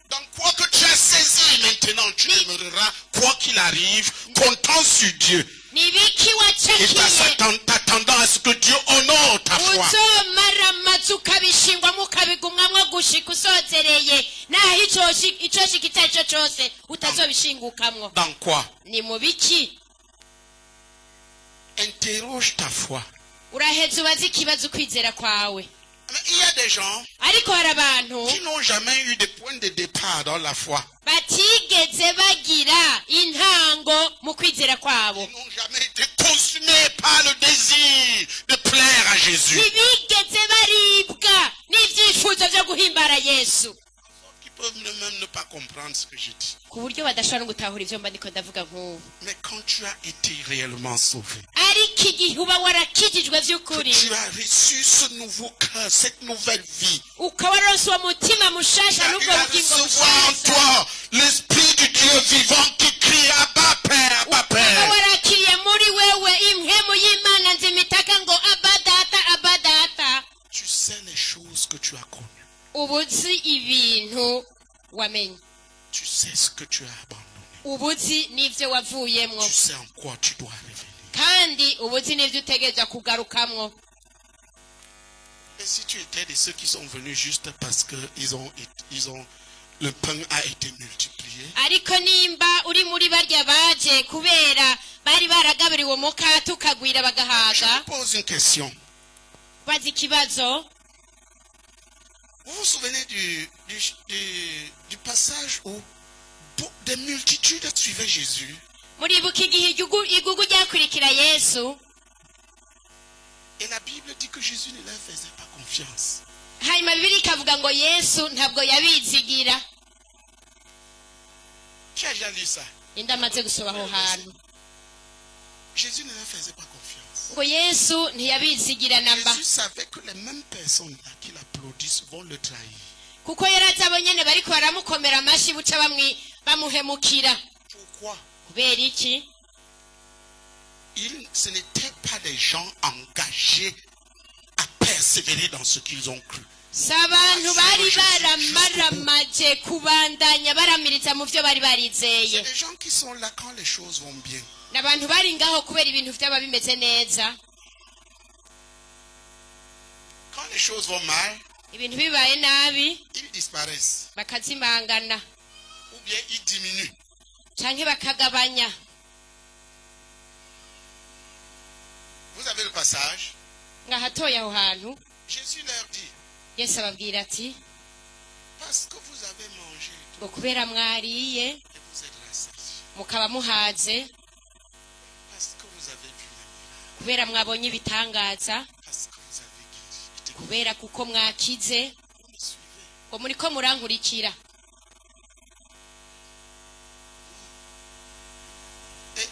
Dans quoi que tu as saisi maintenant, tu demeureras, quoi qu'il arrive, comptant sur Dieu. ni biki Et wacakiye t'attendant à ce que Dieu honore ta foi. uzomaramaze ukabishingwamo ukabigumwamwo gushika usozereye, naho ico shika icyo ari cyo cose utazobishingukamwo. Dans quoi? ni mu biki? Interroge ta foi. uraheza ubaze ikibazo ukwizera kwawe. Mais il y a des gens ariko hari abantu qui n'ont jamais eu de point de départ dans la foi. batigeze bagira intango mu kwizera kwabo, Ils n'ont jamais été consumés par le désir de plaire à Jésus. ntibigeze baribwa n'ivyifuzo vyo guhimbara yesu, Qui peuvent même ne pas comprendre ce que je dis. ku buryo badashobora no gutahura ivyo mba ndiko ndavuga nk'ubu. Mais quand tu as été réellement sauvé, ariko igihe uba warakijijwe que vy'ukuri, tu as reçu ce nouveau cœur, cette nouvelle vie, ukaba waronse uwo mutima tu mushasha as eu n'ubwo à bugingo recevoir en bushasha, toi l'Esprit du Dieu vivant qui crie Abba Père, Abba ukaba Père. warakiriye muri wewe impwemu y'imana nzimitaka ngo abadata abadata. Tu sais les choses que tu as connues. ubuzi ibintu wamenye, Tu sais ce que tu as abandonné. ubuzi n'ivyo wavuyemwo, Tu sais en quoi tu dois revenir. kandi ubuzi n'ivyo utegerezwa kugarukamwo. Et si tu étais de ceux qui sont venus juste parce qu'ils ont le pain a été multiplié, ariko nimba uri muri barya baje kubera bari baragaburiwe umukate ukagwira je bagahaga vous pose une question. bazi ikibazo. Vous vous souvenez du passage où des multitudes suivaient Jésus? muribuka igihe igugu ryakurikira Yesu, Et la Bible dit que Jésus ne leur faisait pas confiance. hanyuma Bibiliya ikavuga ngo Yesu ntabwo yabizigira. Qui a déjà lu ça? Ninde amaze gusoma aho hantu Jésus ne leur faisait pas confiance. ngo Yesu ntiyabizigira namba, Jésus savait que les mêmes personnes là qui l'applaudissent vont le trahir. kuko yari azi abo nyene bariko baramukomera amashi buca bamuhemukira. Pourquoi? Kubera iki? Ce n'étaient pas des gens engagés à persévérer dans ce qu'ils ont cru. si abantu bari baramaramaje kubandanya baramiriza mu byo bari C'est barizeye. des gens qui sont là quand les choses vont bien. N'abantu bari ngaho kubera ibintu byaba bimeze neza. Quand les choses vont mal, Ibintu bibaye nabi ils disparaissent. bakazimangana Ou bien ils diminuent. canke bakagabanya. Vous avez le passage. Ngahatoye aho hantu Jésus leur dit, Yesu ababwira ati parce que vous avez mangé ngo kubera mwariye et vous êtes rassasiés. mukaba muhaze, Parce que vous avez vu les miracles. kubera mwabonye ibitangaza, Parce que vous avez guéri. kubera kuko mwakize, Vous me suivez. ngo muriko murankurikira. Et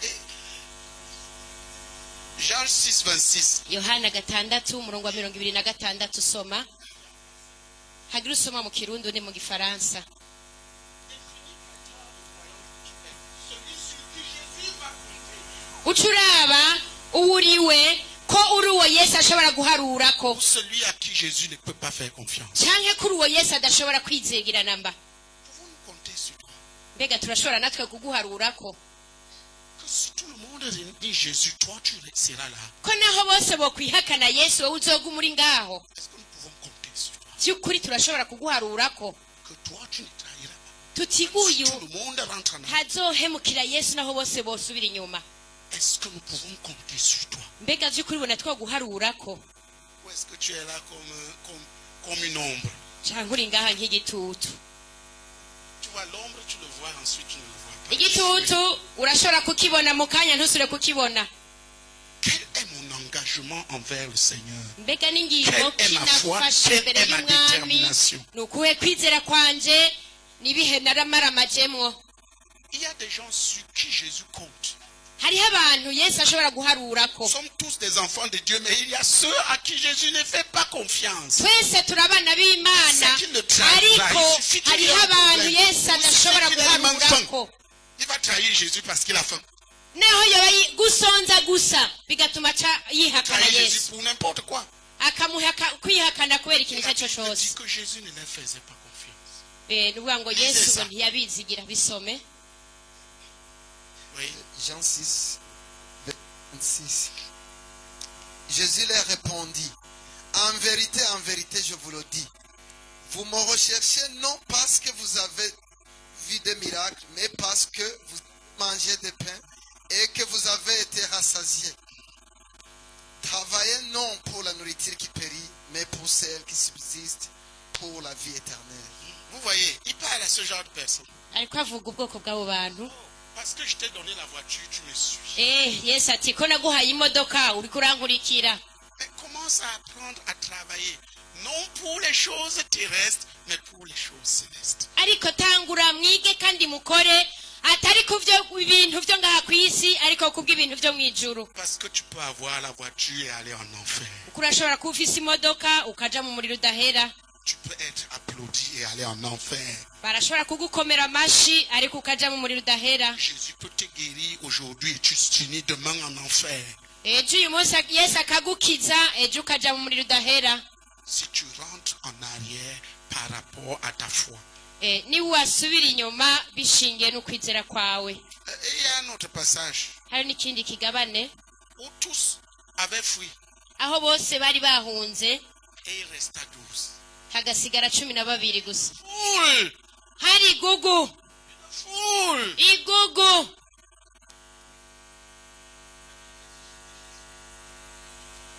Jean 6, 26. Yohana 6:26 soma. Hagira usoma mu Kirundi undi mu Gifaransa. Ucuraba uwuriwe ko uri uwo Yesu ashobora guharura ko, Pour celui à qui Jésus ne peut pas faire confiance. canke kuri uwo Yesu adashobora kwizigira namba. Pouvons-nous compter sur toi? Mbega turashobora natwe kuguharura ko, Que si tout le monde dit Jésus, toi tu seras là. ko naho bose bokwihakana Yesu wowe uzoguma uri ngaho. Est-ce que nous pouvons compter sur toi? By'ukuri turashobora kuguharura ko Que toi tu ne trahiras pas. tuti Si uyu tout le monde rentre en ntazohemukira Yesu naho bose bosubira inyuma. est-ce que nous pouvons compter sur toi? Mbega by'ukuri bona twaguharura ko, Ou est-ce que tu es là comme une ombre? canke uri ngaha nk'igitutu. Tu vois l'ombre, tu le vois, ensuite tu ne le vois pas. Igitutu urashobora kukibona mu kanya ntusubire kukibona. Quel est mon engagement envers le Seigneur? Mbega n'ingingo Quelle est ma foi? kinafashe Quelle imbere est ma y'umwami, détermination? ni ukuhe kwizera kwanje n'ibihe naramaramagemwo. Il y a des gens sur qui Jésus compte. Hariho abantu Yesu ashobora guharura ko. Nous sommes tous des enfants de Dieu, mais il y a ceux à qui Jésus ne fait pas confiance. Twese turi abana b'Imana, C'est qu'il ne trahit pas. ariko Il suffit qu'il hariho ait un abantu problème. Yesu adashobora Il suffit qu'il ait guharura faim. ko. Il va trahir Jésus parce qu'il a faim. Naho yoba gusonza gusa bigatuma yihakana Trahir Jésus Yesu, pour n'importe quoi. kwihakana kubera ikintu Et la icyo ari cyo Bible dit cyose. que Jésus ne leur faisait pas confiance. Ni ukuvuga ngo Yesu C'est ça. ngo ntiyabizigira. Bisome Oui. Jean 6, 26. Jésus leur répondit, en vérité, je vous le dis, vous me recherchez non parce que vous avez vu des miracles, mais parce que vous mangez des pains et que vous avez été rassasiés. Travaillez non pour la nourriture qui périt, mais pour celle qui subsiste pour la vie éternelle. Vous voyez, il parle à ce genre de personnes. ariko avuga ubwoko bw'abo bantu. Parce que je t'ai donné la voiture, tu me suis. Yesu ati ko naguhaye imodoka uri kurankurikira. Mais commence à apprendre à travailler. Non pour les choses terrestres, mais pour les choses célestes. Ariko tangura mwige kandi mukore atari ku bintu byo ngaha ku isi, ariko kubw'ibintu byo mu ijuru. Parce que tu peux avoir la voiture et aller en enfer. Kuko urashobora kuba ufise imodoka ukaja mu muriro udahera. Tu peux être applaudi et aller en enfer. Barashobora kugukomera amashi ariko ukaja mu muriro udahera. Jésus peut te guérir aujourd'hui et tu finis demain en enfer. Ejo uyu munsi Yesu akagukiza, ejo ukaja mu muriro udahera. Si tu rentres en arrière par rapport à ta foi. Niba wasubira inyuma bishingiye n'ukwizera kwawe. Et il y a un autre passage Hari n'ikindi kigabane où tous avaient fui aho bose bari bahunze et il resta 12. hagasigara 12 gusa. Foule hari igugu Foule. igugu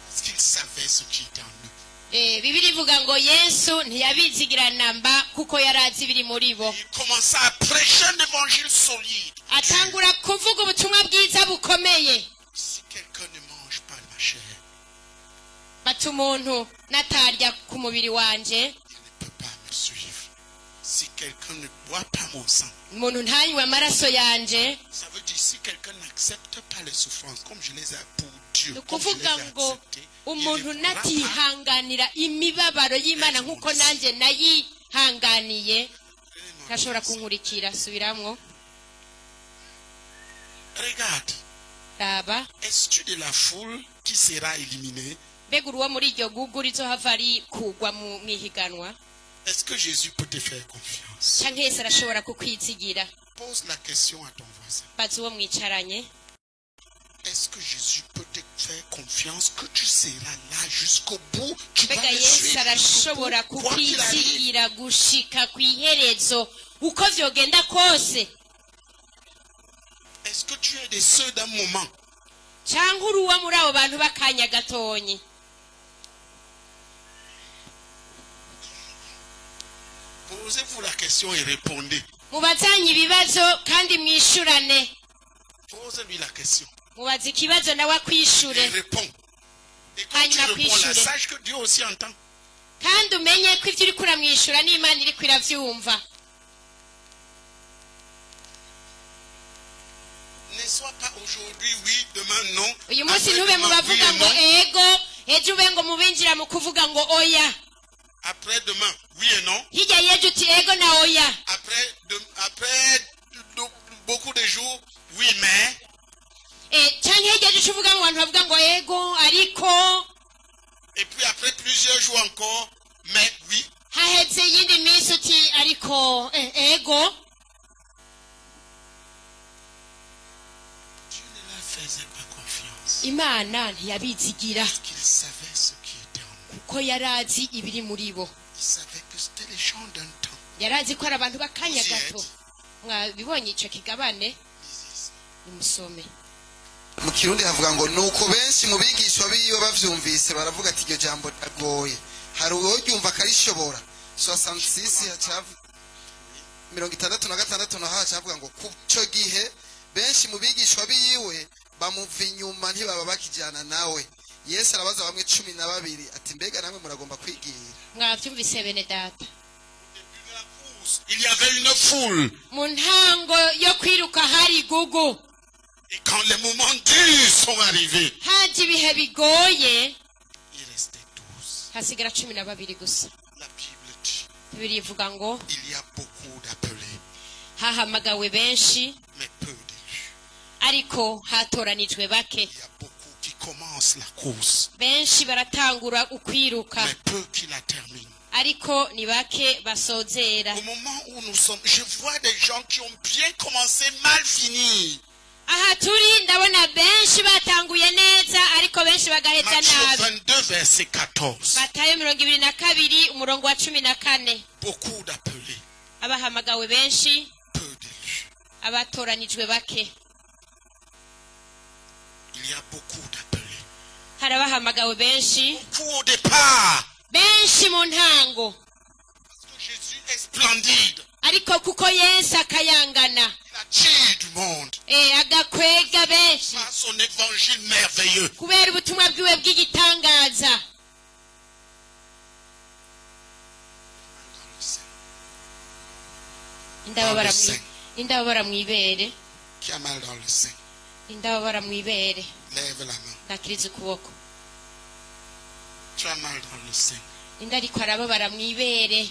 Parce qu'il savait ce qui était en eux. bibiri ivuga ngo yesu ntiyabizigira namba kuko yari azi ibiri muri bo Il commença à prêcher un évangile solide. atangura kuvuga ubutumwa bwiza bukomeye Si quelqu'un ne mange pas de ma chair, bati umuntu natarya ku mubiri wanje il ne peut pas me suivre. Si quelqu'un ne boit pas mon sang, umuntu ntanywe amaraso yanje ça veut dire si quelqu'un n'accepte pas les souffrances, comme je les ai pour Dieu, ni comme je les ukuvuga ai ngo acceptées, umuntu il ne pourra pas natihanganira imibabaro y'imana nk'uko nanjye nayihanganiye ntashobora kunkurikira subiramwo Regarde, raba es-tu de la foule qui sera éliminée? mbega uruwo muri iryo gugu rizohava rikugwa mu ihiganwa Est-ce que Jésus peut te faire confiance? canke yesu arashobora kukwizigira Pose la question à ton voisin. bazi uwo mwicaranye Est-ce que Jésus peut te faire confiance que tu seras là jusqu'au bout? Tu vas mbega le yesu suivre arashobora jusqu'au bout, quoi qu'il arrive. kukwizigira gushika ku iherezo uko vyogenda kose Est-ce que tu es de ceux d'un moment? canke uruwa muri abo bantu b'akanya gatonyi Posez-vous la question et répondez. mubazanye ibibazo kandi mwishurane Posez-lui la question. mubaza ikibazo nawe Il akwishure répond. Et quand tu Hanyuma réponds là, kwishure. sache que Dieu aussi entend. kandi umenye ko ivyo uriko uramwishura n'imana iriko iravyumva Ne sois pas aujourd'hui oui, demain non. uyu munsi Après ntube mu demain, oui bavuga et ngo non. ego ejo ube ngo mubinjira mu kuvuga ngo oya Après demain, oui et non. hirya y'ejo uti ego na oya Après beaucoup de jours, oui mais. canke hirya y'ejo uca uvuga ngo abantu bavuga ngo ego ariko Et puis après plusieurs jours encore, mais oui. haheze iyindi minsi uti ariko ego Dieu ne leur faisait pas confiance. imana ntiyabizigira Parce qu'il savait ce qui était en eux. ko yari azi ibiri muri bo Il savait que c'était les gens d'un temps. yari azi ko ari abantu b'akanya gato mwabibonye ico kigabane Lisez ça. nimusome mu kirundi havuga ngo nuko benshi mu bigishwa biwe bavyumvise baravuga ati iryo jambo riragoye hari uworyumva akarishobora 66 hacavu 66 naho hacavuga ngo kuco gihe benshi mu bigishwa biwe bamuva inyuma ntibaba bakijyana nawe yesu arabaza bamwe 12 ati mbega namwe muragomba kwigira mwavyumvise bene data Il y avait une foule. mu ntango yo kwiruka hari igugu Et quand les moments durs sont arrivés, haje ibihe bigoye il restait 12. hasigara 12 gusa La Bible dit, bibiri ivuga ngo il y a beaucoup d'appelés, hahamagawe benshi mais peu d'élus. ariko hatoranijwe bake Il y a beaucoup qui commencent la course, benshi baratangura ukwiruka mais peu qui la terminent. ariko ni bake basozera Au moment où nous sommes, je vois des gens qui ont bien commencé, mal fini. aha turi ndabona benshi batanguye neza ariko benshi bagaheza Matthieu nabi 22, verset 14. matayo 22 umurongo wa 14 Beaucoup d'appelés, abahamagawe benshi peu d'élus. abatoranijwe bake Il y a beaucoup d'appelés. hari abahamagawe benshi Beaucoup au départ. benshi mu ntango Parce que Jésus est splendide. ariko kuko yesu akayangana Il attire du monde agakwega benshi par son évangile merveilleux. kubera ubutumwa bwiwe bw'igitangaza indababara mu ibere Qui a mal dans le sein, indababara mu ibere lève la main. ntakiriza ukuboko Tu as mal dans le sein. inda ariko arababara mu ibere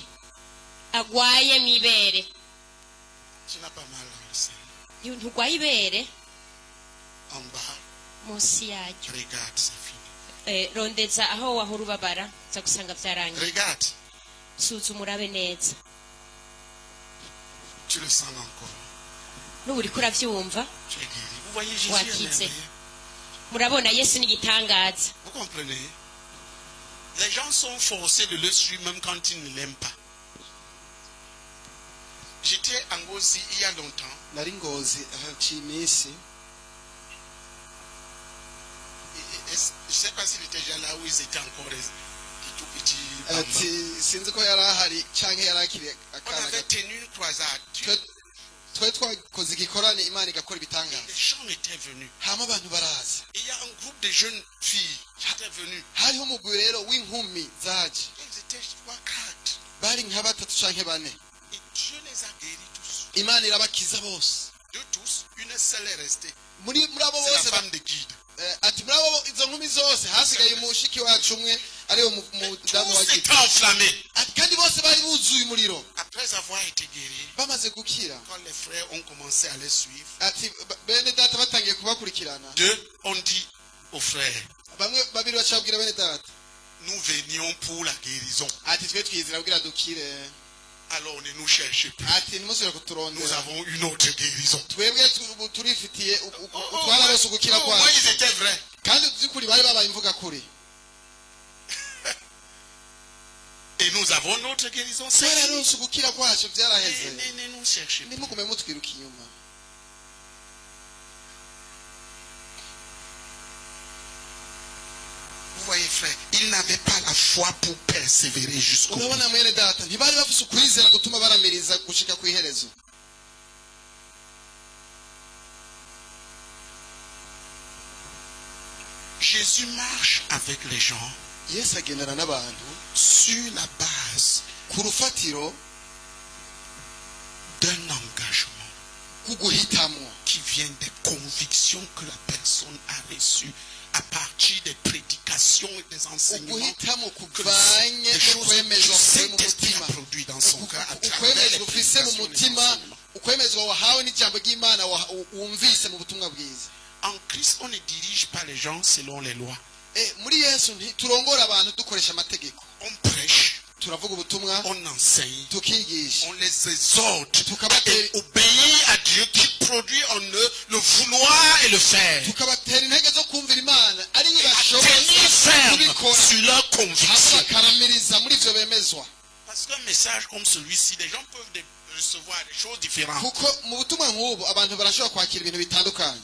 agwaye mu ibere Tu n'as pas mal dans le sein. ntugwaye ibere En bas, munsi yaryo regarde, c'est fini. rondeza aho wahora ubabara uza gusanga byarangiye Regarde, suzuma urabe neza tu le sens encore. n'ubu uriko uravyumva Tu es guéri. Vous voyez Jésus Ouais, est qui merveilleux. murabona yesu ni igitangaza Vous comprenez? Les gens sont forcés de le suivre même quand ils ne l'aiment pas. J'étais en Ngozi il y a longtemps. nari Ngozi haciye iminsi. Je ne sais pas s'il était déjà là où ils étaient encore des tout petits. Ati sinzi ko yari ahari canke yari akiri On akana avait gato. tenu une croisade. Dieu, Twari twakoze igikorane Imana igakora les ibitangaza. gens étaient venus. Hama abantu baraza. Et il y a un groupe de jeunes filles qui étaient venues. Hariho umugwi rero w'inkumi zaje. Ils étaient 3-4. Bari nka batatu canke bane. Et Dieu les a guéris tous. Imana irabakiza bose. De tous, une seule est restée. Muri abo C'est la bose femme de guide. ati muri abo izo nkumi zose hasigaye umushiki wacu umwe ariwe mudamu wa Tous giti. étaient enflammés. Ati kandi bose bari buzuye umuriro. Après avoir été guéris, Bamaze gukira. quand les frères ont commencé à les suivre, Ati bene data batangiye kubakurikirana. deux ont dit aux frères, Bamwe babiri bacabwira bene data. nous venions pour la guérison. Ati twe twizira kugira dukire. Alors ne nous cherchez plus. Ati nimusubire Nous kuturondera. avons une autre guérison. Twebwe turifitiye twararonse ugukira Au moins ils kwacu. étaient vrais. Kandi by'ukuri bari babaye imvuga kuri. Et nous avons notre guérison. C'est Twararonse ugukira kwacu byaraheze. ne nous cherchez plus. Nimugume mutwiruka inyuma. Vous voyez frère, ils n'avaient pas la foi pour persévérer jusqu'au bout. Urabona mwene data ntibari bafise ukwizera gutuma baramiriza gushika ku iherezo. Jésus marche avec les gens Yesu agendana n'abantu sur la base ku rufatiro d'un engagement kuguhitamwo qui vient des convictions que la personne a reçues à partir des prédications et des enseignements uguhitamwo que kuvanye des no choses que kwemezwa le kuvuye mu Saint-Esprit mutima. a produit dans son cœur à travers Ukwemezwa les ufise mu prédications et les mutima, enseignements. ukwemezwa wahawe n'ijambo ry'Imana wumvise mu butumwa bwiza. En Christ, on ne dirige pas les gens selon les lois. Muri Yesu turongora abantu dukoresha amategeko. On prêche, Turavuga ubutumwa, on enseigne, tukigisha, on les exhorte tukabatera et obéir à Dieu qui produit en eux le vouloir et le faire. tukabatera intege zo kumvira Imana ari À bashoboye tenir ferme kubikora sur leurs hama convictions. bakaramiriza muri ivyo bemezwa. Parce qu'un message comme celui-ci, les gens peuvent recevoir des choses différentes. Kuko mu butumwa nk'ubu abantu barashobora kwakira ibintu bitandukanye.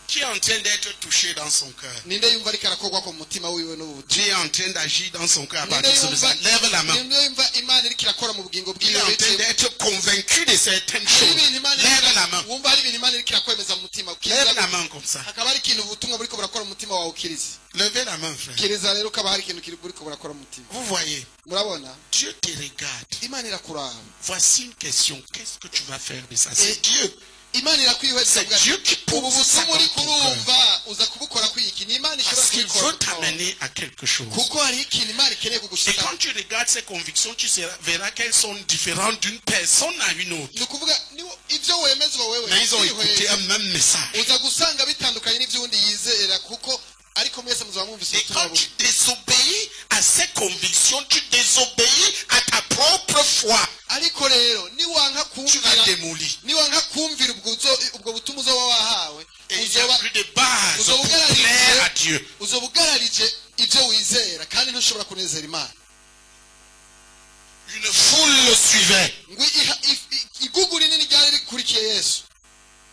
Qui est en train d'être touché dans son cœur? Ninde yumva ariko arakorwa ku mutima wiwe n'ubu? Dieu est en train d'agir dans son cœur à Ninde partir de ça. Lève la main. yumva Imana iriko irakora mu bugingo Il est bwiwe en train biciye d'être convaincu de certaines hari choses. ibintu Imana Lève la main. wumva hari ibintu Imana iriko irakwemeza mu mutima Lève la main comme ça. hakaba hari ikintu ubutumwa buriko burakora mu mutima wawe ukiriza. Levez la main, frère. Kiriza rero ukaba hari ikintu buriko burakora mu mutima. Vous voyez, Murabona Dieu te regarde. Imana irakuraba. Voici une question. Qu'est-ce que tu vas faire de ça? C'est Dieu. Imana irakwihweza C'est Dieu qui ubu pose ça butumwa dans uri ton cœur. kurumva uza kubukora kwiki ni Imana ishobora Parce qu'il kubikora veut t'amener à quelque chose. kuko hari ikintu Imana ikeneye Et kugushika. quand tu regardes ces convictions, tu verras qu'elles sont différentes d'une personne à une autre. Ni ukuvuga ibyo wemezwa wewe Mais ils ont écouté ukwihweza, un même message. uza gusanga bitandukanye n'ibyo undi yizera kuko ariko mwese muzaba mwumvise Et ubutumwa quand tu bumwe. désobéis à ces convictions, tu désobéis à ta propre foi. Ariko rero niwanka Tu vas kumvira démolir. niwanka kumvira ubwo butumwa uzoba wahawe Et il n'y a plus de base pour plaire à Dieu. uzoba ugararije ibyo wizera kandi ntushobora kunezera Imana. Une foule le suivait. ngo igugu rinini ryari rikurikiye Yesu.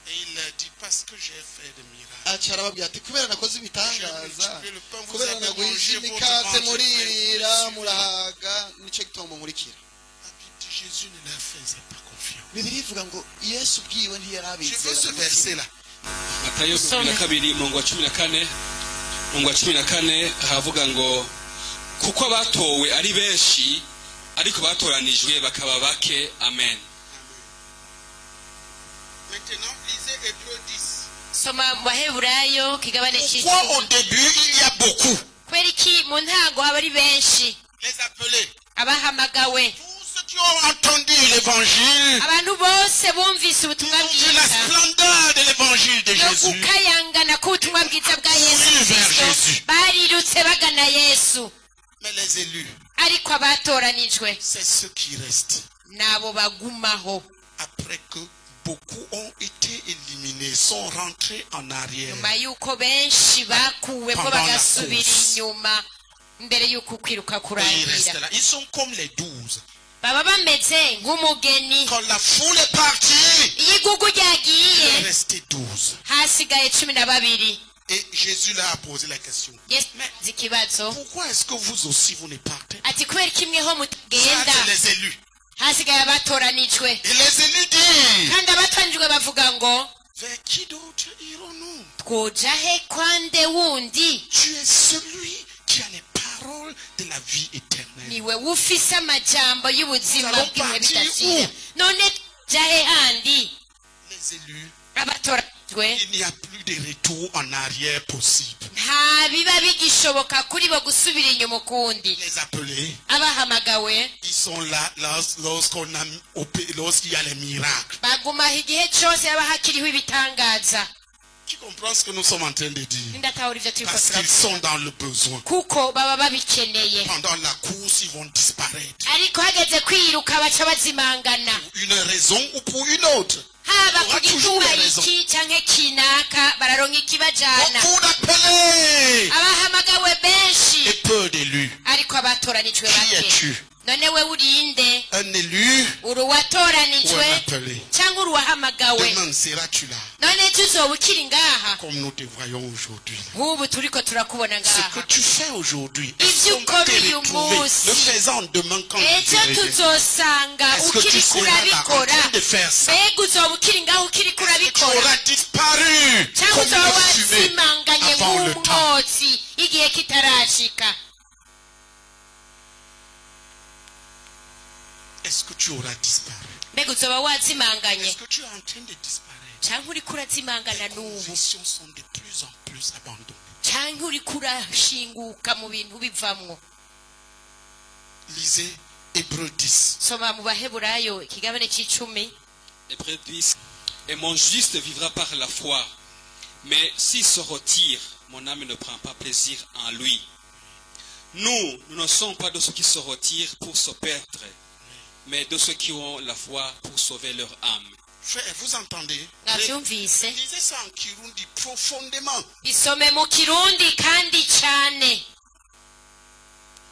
Et il leur dit, parce que j'ai fait des miracles. Aca arababwira ati kubera nakoze ibitangaza multiplié le pain, vous kubera avez naguhishe mangé votre imikate ventre muririra plein. murahaga nicyo gituma munkurikira. La Bible dit, Jésus ne leur faisait pas confiance. Bibiliya ivuga ngo Yesu ubwiwe ntiyari Je veux abizera ce mu mutima. verset-là. Matayo 22 umurongo wa 14 umurongo wa 14 havuga ngo kuko abatowe ari benshi ariko batoranijwe bakaba bake. Amen. Maintenant, lisez Hébreux 10. soma mu baheburayo kigabane Pourquoi au cy'icumi. début il y a beaucoup? kubera iki mu ntango haba ari benshi Les appelés. abahamagawe Tous ceux qui ont entendu l'évangile, abantu bose bumvise ubutumwa ont vu la bwiza splendeur de l'évangile de no Jésus. gukayangana k'ubutumwa bwiza bwa yesu Oui, vers kristo Jésus. barirutse bagana yesu. Mais les élus, ariko abatoranijwe c'est ceux qui restent. n'abo bagumaho Après que beaucoup ont été éliminés, sont rentrés en arrière. nyuma y'uko benshi bakuwemo Pendant la bagasubira course. inyuma mbere y'uko kwiruka Et ils kurangira restent là. Ils sont comme les 12. baba bameze nk'umugeni. Quand la foule est partie, iyo igugu il est ryagiye resté 12. hasigaye 12. Et Jésus leur a posé la question. yesu azi ikibazo Pourquoi est-ce que vous aussi vous ne partez pas? ati kubera kimweho Ça, mutagenda c'est les élus. hasigaye abatoranijwe. Et les élus disent, kandi abatoranijwe bavuga ngo vers qui d'autre irons-nous? twoja he kwande wundi? Tu es celui qui a les paroles de la vie éternelle. niwe ufise amajambo y'ubuzima Nous allons bw'ibihe partir bidashira. none twoja he handi? Les élus, abatoranijwe il n'y a plus de retour en arrière possible. nta biba bigishoboka kuri bo gusubira inyuma ukundi. Les appelés, abahamagawe ils sont là lorsqu'il y a les miracles. bagumaho igihe cyose haba hakiriho ibitangaza. Qui comprend ce que nous sommes en train de dire? ndatahura ivyo turiko Parce qu'ils turavuga sont dans le besoin. kuko baba babikeneye, Pendant la course, ils vont disparaître. ariko hageze kwiruka baca bazimangana. Pour une raison ou pour une autre. haba Aura ku toujours gituma raison. iki canke kinaka bararonka ikibajana. Beaucoup d'appelés abahamagawe benshi et peu d'élus. ariko abatoranijwe Qui bake. es-tu? none we urinde? Un élu uri ou uwatoranijwe un appelé? cyangwa uri uwahamagawe? Demain seras-tu là none ejo uzoba ukiri ngaha comme nous te voyons aujourd'hui? nk'ubu turiko turakubona Ce que ngaha. tu fais aujourd'hui, Ibyo est-ce qu'on va te ukora uyu retrouver? munsi, Le faisant demain quand tu ejo te reviens. tuzosanga Est-ce que tu ukiriko seras là en urabikora? train de faire ça? mbega uzoba ukiri ngaho ukiriko Est-ce que tu urabikora auras disparu cyangwa comme uzoba une fumée wazimanganye avant le temps? nk'umwotsi igihe kitarashika? Est-ce que tu auras disparu? mbega uzoba wazimanganye Est-ce que tu es en train de disparaître? cyangwa uriko urazimangana Les n'ubu, convictions sont de plus en plus abandonnées. cyangwa uriko urashinguka mu bintu bivamwo? Lisez Hébreux 10. soma mu baheburayo ikigabane c'icumi. Hébreux 10. Et mon juste vivra par la foi. Mais s'il se retire, mon âme ne prend pas plaisir en lui. Nous ne sommes pas de ceux qui se retirent pour se perdre, mais de ceux qui ont la foi pour sauver leur âme. Frère, vous entendez? mwavyumvise? Lisez ça en Kirundi profondément. bisome mu kirundi kandi cane.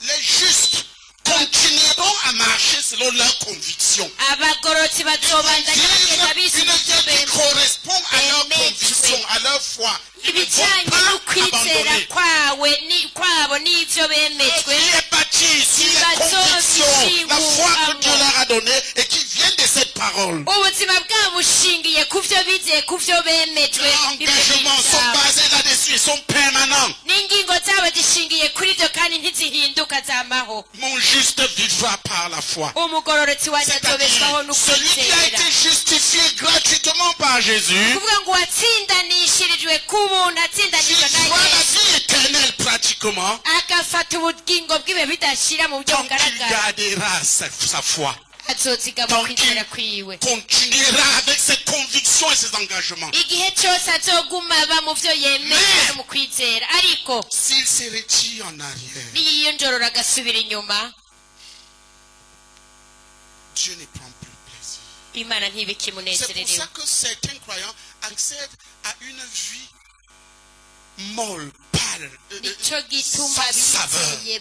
Les justes continueront à marcher selon leurs convictions. abagorotsi bazobandanya bagenda Vivre une bisubiza vie qui ibintu correspond à leurs Aimez convictions, à leur foi. Ils ne ibijanye vont pas n'ukwizera abandonner. kwabo n'ivyo bemejwe. Qui est bâti sur les convictions, la foi que Dieu leur a donnée et qui vient de cette parole. ubuzima bwabo bushingiye ku vyo bizeye, ku vyo bemejwe. Leurs engagements sont basés là-dessus, ils sont permanents. n'ingingo zabo zishingiye kuri ivyo kandi ntizihinduka zamaho. Mon juste vivra par la foi. umugororotsi wanje azobeshwaho C'est-à-dire, celui qui a été n'ukwizera. justifié gratuitement par Jésus, kuvuga ngo uwatsindanishirijwe ku buntu, qui atsindanishwa na voit la Yesu, vie éternelle pratiquement, agafata ubugingo bwiwe bidashira mu buryo tant qu'il bugaragara, gardera sa foi, azozigama tant qu'il kwizera kwiwe. continuera avec ses convictions et ses engagements. igihe cyose azoguma aba mu vyo yemera no mu kwizera. ariko S'il se retire en arrière, niyiyonjorora agasubira inyuma, Dieu ne prend plus plaisir. imana C'est pour ntibikimunezererewe. ça que certains croyants accèdent à une vie molle, pâle, nico gituma sans saveur. bizeye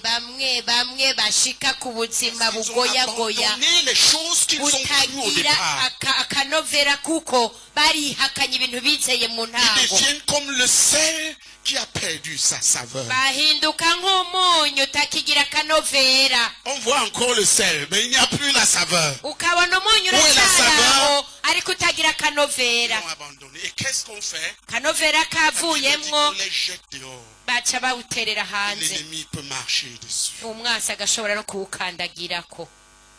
bamwe bashika ku buzima Ils ont bugoyagoya abandonné les choses qu'ils ont crues au butagira départ. akanovera kuko barihakanye ibintu bizeye mu Ils ntango. deviennent comme le sel qui a perdu sa saveur. bahinduka nk'umunyu utakigira akanovera. On voit encore le sel, mais il n'y a plus la saveur. ukabona umunyu Où est la uracyaraho ariko utagira Ils akanovera. l'ont abandonné. Et qu'est-ce qu'on fait? akanovera La Bible dit kavuyemwo qu'on les jette dehors. baca bawuterera hanze. L'ennemi peut marcher dessus. umwasi agashobora no kuwukandagirako.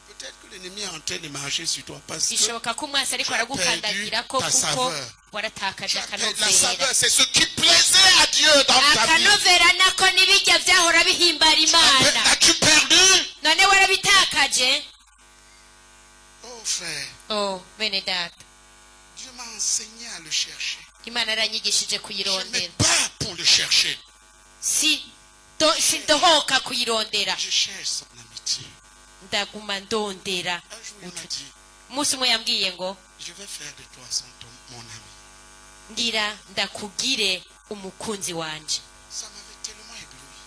Peut-être que l'ennemi est en train de marcher sur toi parce que bishoboka ko umwasi ariko tu as aragukandagirako perdu ta kuko saveur. waratakaje la akanovera. saveur, c'est ce qui plaisait à Dieu dans ta vie. akanovera nako nibijya vyahora bihimbara imana. As-tu perdu? none warabitakaje. Oh frère, oh bene data, Dieu m'a enseigné à le chercher. imana yaranyigishije Je me kuyirondera. bats pour le chercher. sindohoka kuyirondera, Je cherche son amitié. ndaguma ndondera. Un jour, il m'a dit, umunsi umwe yambwiye ngo je vais faire de toi mon ami. ngira ndakugire umukunzi wanje. Ça m'avait tellement ébloui.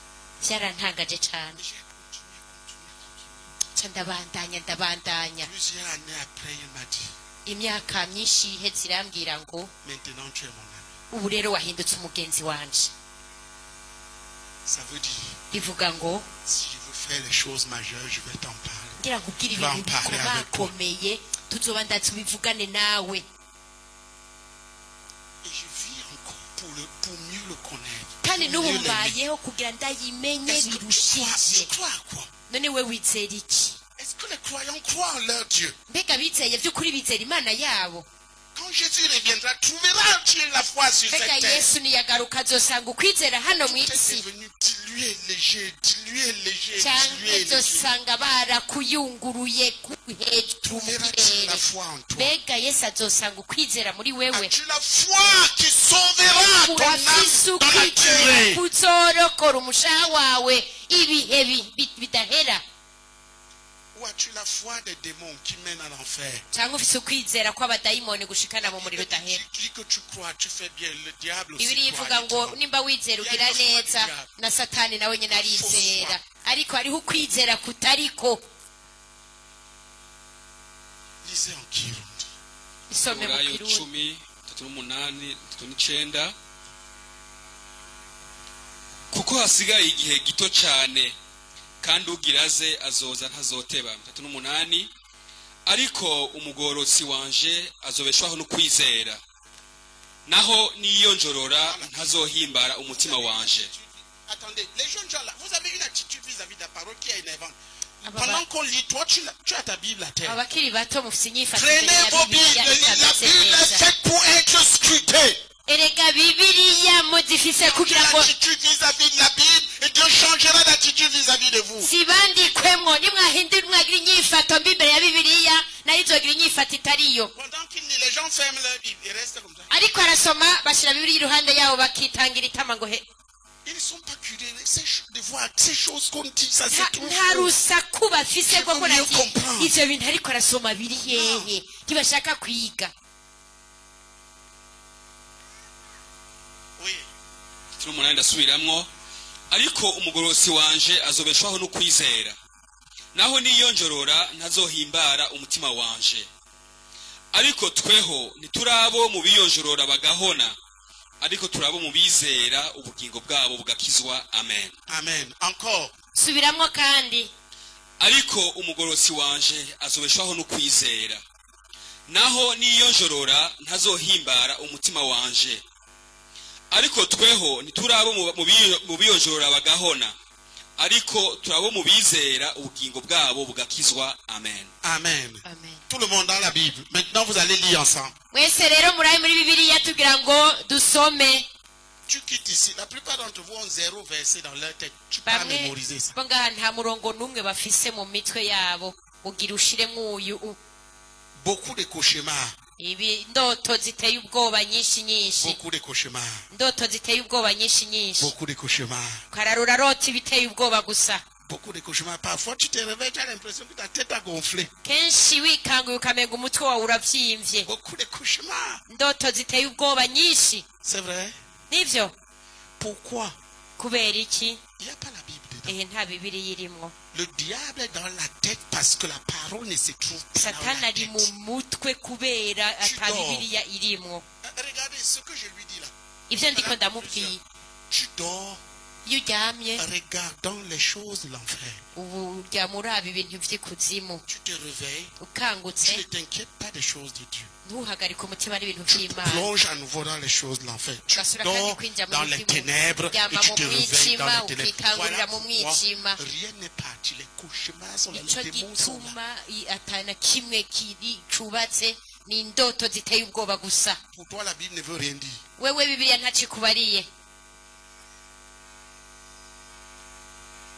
byarantangaje cyane. Et j'ai continué. ndabandanya Plusieurs années après, il m'a dit, imyaka myinshi ihetse irambwira ngo maintenant tu es mon ami. ubu rero wahindutse umugenzi wanje Ça veut dire, bivuga ngo si je veux faire les choses majeures, je vais t'en parler. ngira ngo ubwire Va en ibintu parler avec toi. bikomakomeye tuzoba ndatubivugane nawe Et je vis encore pour mieux le connaître. kandi pour n'ubu mieux l'aimer. mbayeho kugira ndayimenye Est-ce que tu birushije crois à quoi? none we wizera iki Est-ce que les croyants croient en leur Dieu? mbega bizeye by'ukuri bizera imana yabo Quand Jésus reviendra, trouveras-tu la foi sur cette mbega terre? yesu niyagaruka azosanga ukwizera hano mu Tout est isi devenu dilué, léger, dilué, léger, cyangwa dilué, léger. azosanga barakuyunguruye hejuru mu Trouveras-tu la kirere foi en toi? mbega yesu azosanga ukwizera muri wewe As-tu la foi qui sauvera ton urafise âme dans la ukwizera durée? kuzorokora umushaha wawe ibihe bidahera Ou as-tu la foi des démons qui mènent à l'enfer? cyangwa ufise ukwizera kw'abadayimoni gushikana mu muriro udahera Tu dis que tu crois, tu fais bien. Le diable aussi bibiri croit. ivuga il ngo te ment. nimba wizera ugira neza na satani nawe nyine arizera ariko hariho ukwizera kutariko Lisez en Kirundi. isome mu Aburayo kirundi 10:8-9 kuko hasigaye igihe gito cyane kandi ugiraze azoza ntazoteba 3:8 ariko umugorotsi wanje azobeshwaho no kwizera naho niyo njorora ntazohimbara umutima wanje. Attendez, les jeunes gens là, vous avez une attitude vis-à-vis de la parole qui est énervante. Aba- Pendant qu'on lit, toi, tu as ta Bible à terre. abakiri bato mufise inyifato Prenez vos Bibles. La Bible est faite pour être scrutée. erega bibiliya muzifise kugira ngo L'attitude vis-à-vis de la Bible, et Dieu changera d'attitude vis-à-vis de vous. zibandikwemwo nimwahindura mwagira inyifato mbi imbere ya bibiliya nayo izogira inyifato itariyo Pendant qu'ils lisent, les gens ferment leur Bible. Ils restent comme ça. ariko arasoma bashira bibiliya iruhande yabo bakitangira itama ngo he Ils ne sont pas curieux de voir ces choses qu'on dit. Ça, c'est tout. nta rusaku bafise rwo Je veux mieux ati comprendre. ivyo bintu ariko arasoma biri hehe ntibashaka kwiga Oui. 3:8 ndasubiramwo ariko umugorotsi wanje azobeshwaho no kwizera naho niyo njorora ntazohimbara umutima wanje ariko tweho ntiturabo mu biyonjorora bagahona ariko turabo mu bizera ubugingo bwabo bugakizwa. Amen. Amen. Encore. subiramwo kandi ariko umugorotsi wanje azobeshwaho no kwizera naho niyo njorora ntazohimbara umutima wanje ariko tweho ntiturabo mu biyonjorora bagahona ariko turabo mu bizera ubugingo bwabo bugakizwa. Amen. Amen. amen Tout le monde dans la Bible. Maintenant, vous allez lire ensemble. mwese rero murabe muri bibiliya tugira ngo dusome Tu quittes ici. La plupart d'entre vous ont 0 verset dans leur tête. Tu peux pas bamwe mémoriser ça. bo ngaha nta murongo n'umwe bafise mu mitwe yabo ugira ushiremwo uyu Beaucoup de cauchemars. ibi ndoto ziteye ubwoba nyinshi nyinshi Beaucoup de cauchemars. ndoto ziteye ubwoba nyinshi nyinshi Beaucoup de cauchemars. ukararura rota ibiteye ubwoba gusa Beaucoup de cauchemars. Parfois, tu te réveilles, tu as l'impression que ta tête a gonflé. kenshi wikanguye ukamenga umutwe wawe uravyimvye Beaucoup de cauchemars. ndoto ziteye ubwoba nyinshi C'est vrai. nivyo Pourquoi? kubera iki Il n'y a pas la Bible dedans. nta bibiliya irimwo Le diable est dans la tête parce que la parole ne se trouve pas dans satani la ari mu tête. mutwe kubera ata dors. bibiliya irimwo Regardez ce que je lui dis là. ivyo ndiko ndamubwiye Tu dors iyo uryamye regardant les choses de l'enfer. ubu uryama uraba ibintu vy'ikuzimu Tu te réveilles. ukangutse Tu ne t'inquiètes pas des choses de Dieu. ntuhagarike umutima n'ibintu Tu vy'imana plonges à nouveau dans les choses de l'enfer. Tu ugasura kandi dors kwinjira mu dans les mutima ténèbres et uryama tu mu te réveilles dans mwijima les ténèbres. ukikangurira Voilà mu pourquoi mwijima rien n'est parti. Les cauchemars sont là, nico les démons sont là. gituma atana kimwe kiri cubatse ni indoto ziteye ubwoba gusa Pour toi, la Bible ne veut rien dire. wewe bibiliya ntacikubariye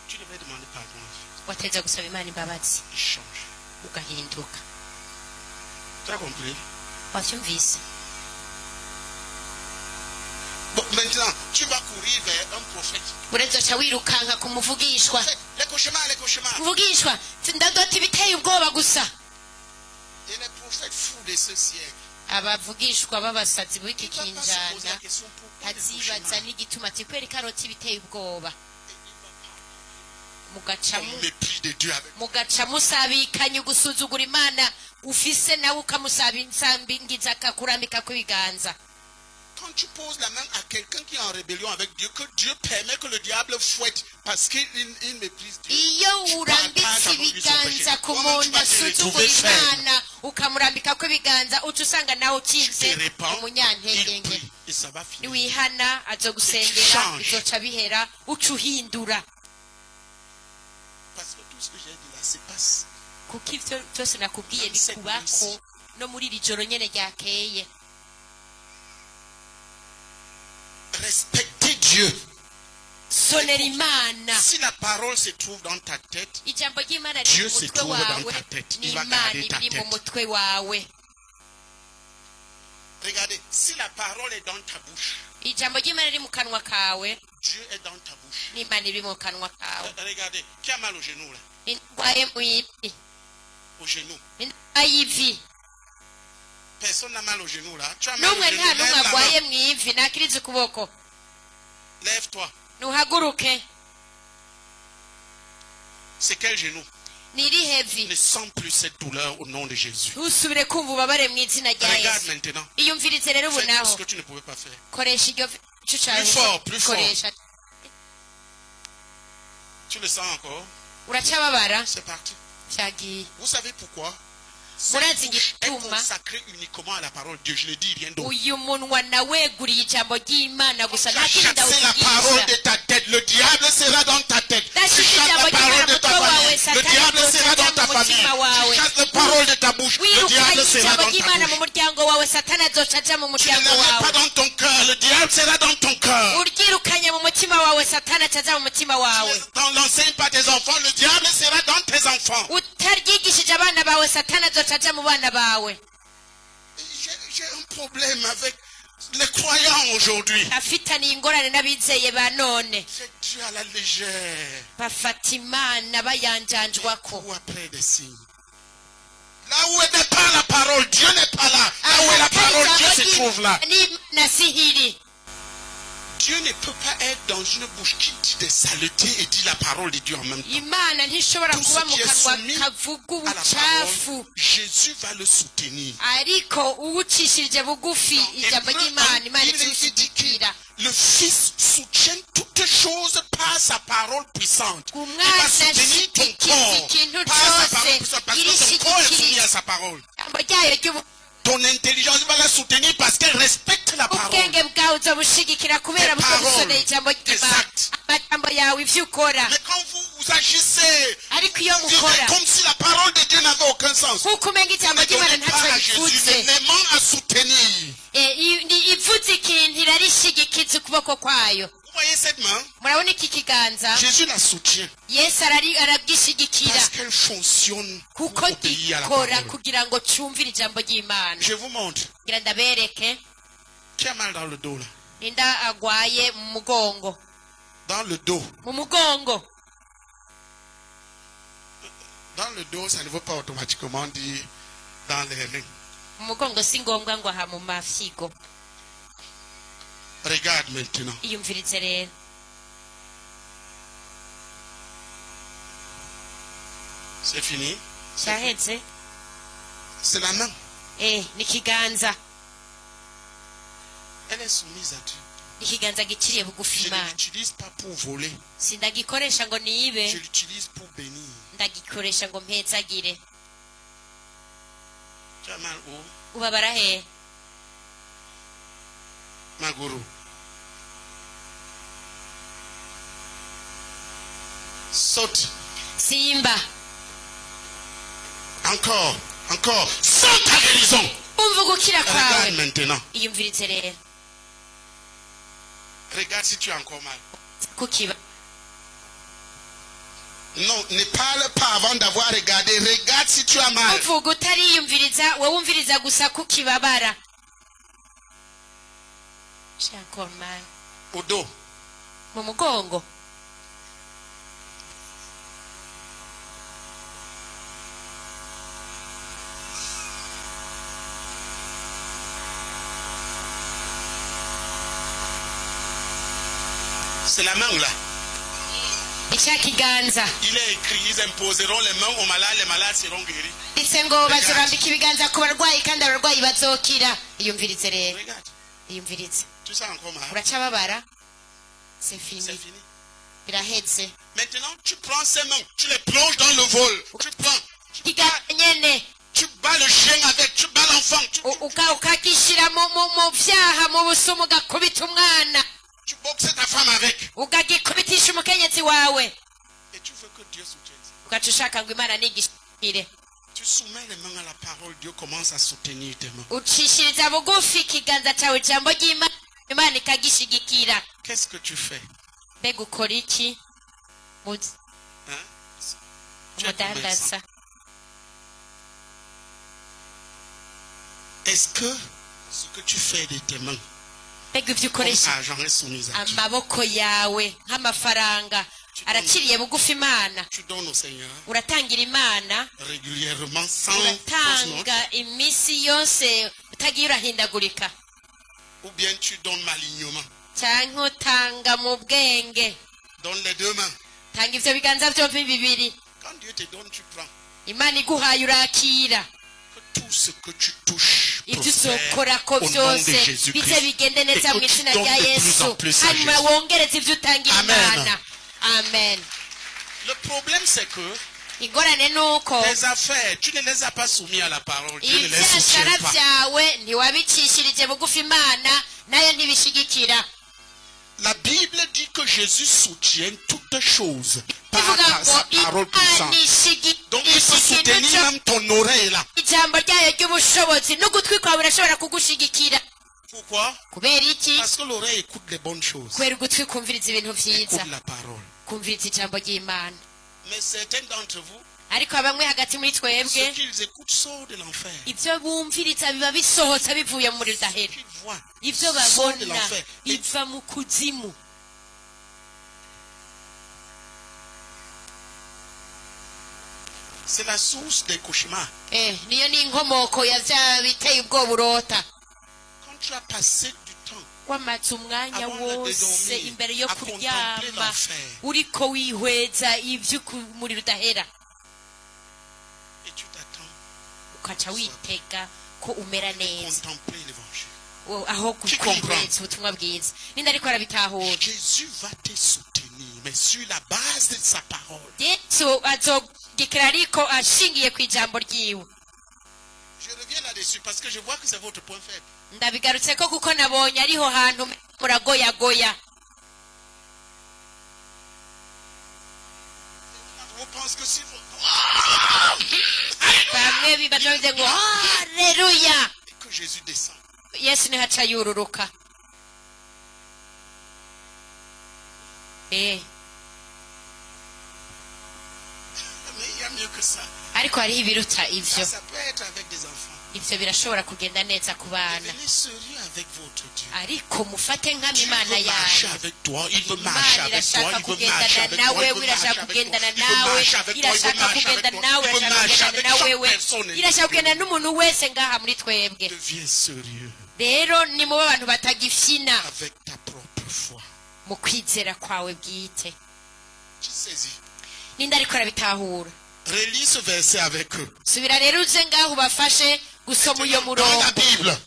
Tu devais demander pardon. wateza gusaba imana imbabazi Il change. ugahinduka Tu as compris? wavyumvise Bon, maintenant, tu vas courir vers un prophète. urezoca wirukanka ku muvugishwa Les cauchemars, les cauchemars. muvugishwa ndadota ibiteye ubwoba gusa Et les prophètes fous de ce siècle. abavugishwa b'abasazi b'iki Il va pas se poser kinjana la question pourquoi les azibaza cauchemars. n'igituma ati kwereka arota ibiteye ubwoba ton mépris de Dieu avec mugaca musabikanye ugusuzugura imana ufise nawe ukamusabingiza akakurambika kw'ibiganza. Quand tu poses la main à quelqu'un qui est en rébellion avec Dieu, que Dieu permet que le diable fouette parce qu'il méprise Dieu. Iyo urambitse ibiganza ku muntu asuzugura imana ukamurambika kw'ibiganza uca usanga nawe ukinze umunyantengenge. Niwihana azogusengera bizoca bihera uca uhindura. Parce que tout ce que j'ai dit là se passe. Kuko ivyo byose nakubwiye bikubako no muri iri joro nyene ryakeye. Respectez Dieu. Si la parole se trouve dans ta tête, Dieu se trouve dans ta tête. Il va garder ta tête. Regardez, si la parole est dans ta bouche, Dieu est dans ta bouche. Regardez, qui a mal au genou là? Au genou. Personne n'a mal au genou là. Tu as mal au genou. Lève-toi. C'est quel genou? Ne sens plus cette douleur au nom de Jésus. Regarde maintenant. Fais ce que tu ne pouvais pas faire. Plus fort, plus fort. Tu le sens encore? C'est parti. Vous savez pourquoi? Cette bouche est consacrée uniquement à la parole de Dieu. Je ne dis rien d'autre. Chasser la parole de ta tête. Le diable sera dans ta tête. Tu chasses la parole de ta famille. Le diable sera dans ta famille. Tu chasses la parole de ta bouche. Le diable sera dans ta bouche. Tu ne l'auras pas dans ton cœur. Le diable sera dans ton cœur. Tu ne l'enseignes pas tes enfants. Le diable sera dans tes enfants. J'ai un problème avec les croyants aujourd'hui. C'est Dieu à la légère. Ou après des signes. Là où n'est pas la parole, Dieu n'est pas là. Là où est la parole, Dieu se trouve là. Dieu ne peut pas être dans une bouche qui dit des saletés et dit la parole de Dieu en même temps. Tout ce qui est soumis à la parole, Jésus va le soutenir. Le Fils soutient toutes choses par sa parole puissante. Il va soutenir ton corps par sa parole puissante parce que ton corps est soumis à sa parole. Ton intelligence va la soutenir parce qu'elle respecte la parole. Exact. Mais quand vous agissez, comme si la parole de Dieu n'avait aucun sens. Vous ne donnez pas à Jésus, mais l'aimant à soutenir. Vous voyez cette main? Jésus la soutient. Parce qu'elle fonctionne pour obéir à la parole. Je vous montre. Qui a mal dans le dos là? Dans le dos. Dans le dos, ça ne veut pas automatiquement dire dans les reins. Regarde maintenant. C'est fini? C'est la main. Elle est soumise à Dieu. Je ne l'utilise pas pour voler. Je l'utilise pour bénir. Tu as mal où? Maguru. Saute. Simba. Encore. Sans ta guérison. Regarde maintenant. Regarde si tu as encore mal. Non, ne parle pas avant d'avoir regardé. Regarde si tu as mal. J'ai encore mal. Au dos. C'est la main là. Il est écrit, ils imposeront les mains aux malades, les malades seront guéris. Regarde. Tout ça encore mal. C'est fini. C'est fini. Maintenant, tu prends ces mains, tu les plonges dans le vol. Tu bats le chien avec, tu bats l'enfant. Tu boxes ta femme avec. Et tu veux que Dieu soutienne. Tu soumets les mains à la parole, Dieu commence à soutenir tes mains. Qu'est-ce que tu fais? Hein? Tu es commerçant. Est-ce que ce que tu fais de tes mains comme argent est soumis à Dieu? Tu donnes au Seigneur régulièrement sans fausse note. Ou bien tu donnes malignement. Donne les deux mains. Quand Dieu te donne, tu prends. Que tout ce que tu touches prospère au nom de Jésus-Christ. Et que tu donnes de plus en plus à Jésus. Amen. Le problème c'est que les affaires, tu ne les as pas soumis à la parole. Tu ne les soutiens pas. La Bible dit que Jésus soutient toutes choses par sa parole puissante. Donc il peut soutenir même ton oreille là. Pourquoi? Parce que l'oreille écoute les bonnes choses. Écoute la parole. Mais certains d'entre vous, ce qu'ils écoutent sort de l'enfer. Ce qu'ils voient sort de l'enfer. C'est la source des cauchemars. Quand tu as passé du temps avant de dormir à contempler l'enfer, et tu t'attends de contempler l'évangile. Qui comprend? Jésus va te soutenir, mais sur la base de sa parole. Je reviens là-dessus parce que je vois que c'est votre point faible. On pense que si vous... que Jésus descend. Mais il y a mieux que ça. Ça peut être avec des enfants. Devenez sérieux avec votre Dieu. Dieu veut marcher avec toi, il veut marcher avec toi, il veut marcher avec toi, il veut marcher avec toi, il veut marcher avec toi, il veut marcher avec toi, il veut marcher avec chaque personne. Deviens sérieux avec ta propre foi. Tu saisis. Relis ce verset avec eux. Dans la Bible.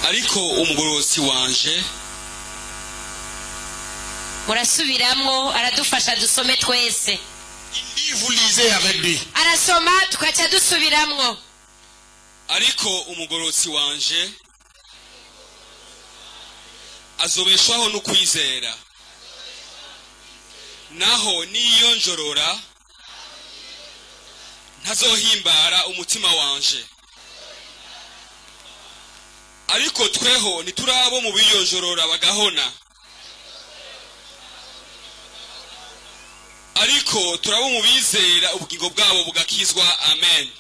ariko umugorosi wanje murasubiramo aradufasha dusome twese. Il dit vous lisez avec lui. Arasoma tukaca dusubiramwo. ariko umugorosi wanje azobeshwaho no kwizera, naho niyo njorora ntazohimbara umutima wanje. ariko tweho niturabo mu biyonjorora bagahona, ariko turabo mu bizera ubugingo bwabo bugakizwa. Amen.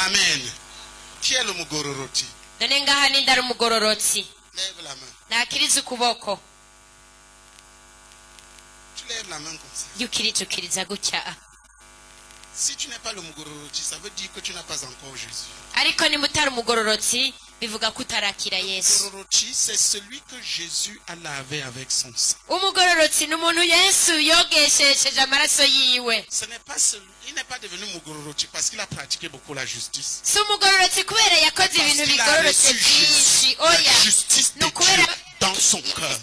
Amen. Qui est le mugororoti? none ngaha ninde ari umugororotsi? Lève la main. nakiriza ukuboko. Tu lèves la main comme ça. iyo ukiriza ukiriza gutya. Si tu n'es pas le mugororoti, ça veut dire que tu n'as pas encore Jésus. ariko niba utari umugororotsi bivuga ko utarakira yesu. Mugororoti, c'est celui que Jésus a lavé avec son sang. umugororotsi ni umuntu yesu yogeshesheje amaraso yiwe. Ce n'est pas celui, il n'est pas devenu mugororoti parce qu'il a pratiqué beaucoup la justice. si umugororotsi kubera yakoze Parce ibintu qu'il a bigororotse reçu Jésus, byinshi. la oya justice ni de ukubera Dieu dans son cœur.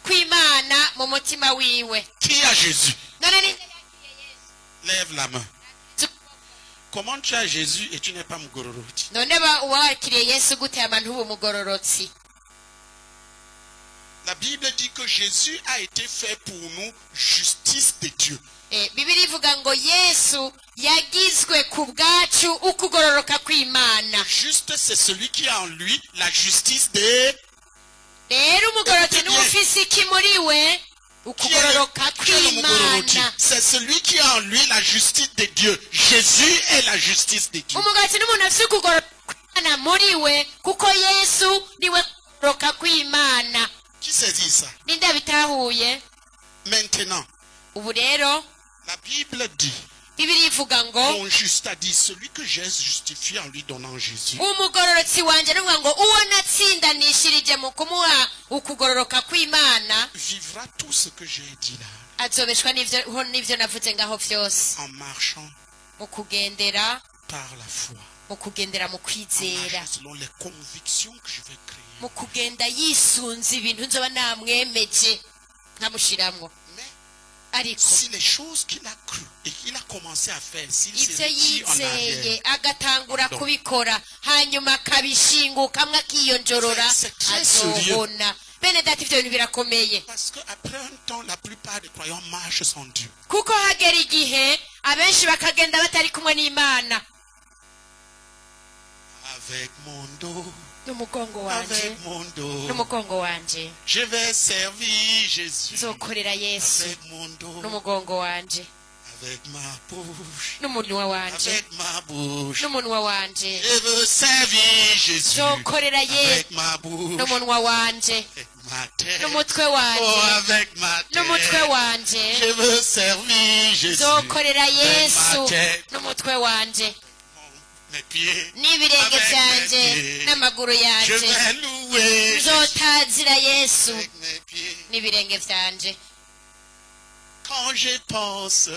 kw'imana mu mutima wiwe. Qui a Jésus? none ninde yakiriye yesu? Lève la main. Comment tu as Jésus et tu n'es pas mugororoti? none wakiriye yesu gute abantu ubu umugororotsi? La Bible dit que Jésus a été fait pour nous justice de Dieu. bibiri ivuga ngo yesu yagizwe ku bwacu ukugororoka kw'imana. Juste, c'est celui qui a en lui la justice de... rero umugororotsi niwe ufise iki muri we? ukugororoka kw'imana. C'est celui qui a en lui la justice de Dieu. Jésus est la justice de Dieu. umugororotsi ni umuntu afise ukugororoka kw'imana muri we, kuko yesu niwe kugororoka kw'imana. Qui saisit ça? ninde bitahuye? Maintenant, ubu rero la Bible dit, bibiri ivuga ngo mon juste a dit, celui que j'ai justifié en lui donnant Jésus, umugororotsi wanje nuvuga ngo uwo natsindanishirije mu kumuha ukugororoka kw'imana vivra tout ce que j'ai dit là, azobeshwa n'ivyo navuze ngaho vyose, en marchant mu kugendera par la foi, mu kugendera mu en kwizera, marchant selon les convictions que je vais créer. mu kugenda yisunze ibintu nzoba namwemeje nkamushiramwo. Mais ariko si les choses qu'il a cru et qu'il a commencé à faire, s'il ivyo s'est dit en arrière, yizeye agatangura kubikora hanyuma akabishingukamwo akiyonjorora, C'est très sérieux. azohona. bene data ivyo bintu birakomeye, parce qu'après un temps, la plupart des croyants marchent sans Dieu. kuko hagera igihe abenshi bakagenda batari kumwe n'imana. Avec mon dos, n'umugongo wanje avec mon dos, n'umugongo wanje je vais servir Jésus. nzokorera yesu. Avec mon dos, n'umugongo wanje avec ma bouche, n'umunwa wanje avec ma bouche, n'umunwa wanje je veux servir Jésus. nzokorera yesu. Avec ma bouche, n'umunwa wanje avec ma tête, n'umutwe oh, wanje avec ma n'umutwe tête, wanje je veux servir Jésus. nzokorera Avec yesu. ma tête, n'umutwe wanje mes pieds, n'ibirenge avec vyanje mes pieds, n'amaguru je yanje vais louer Jésus. nzotazira yesu Avec mes pieds. n'ibirenge vyanje. Quand je pense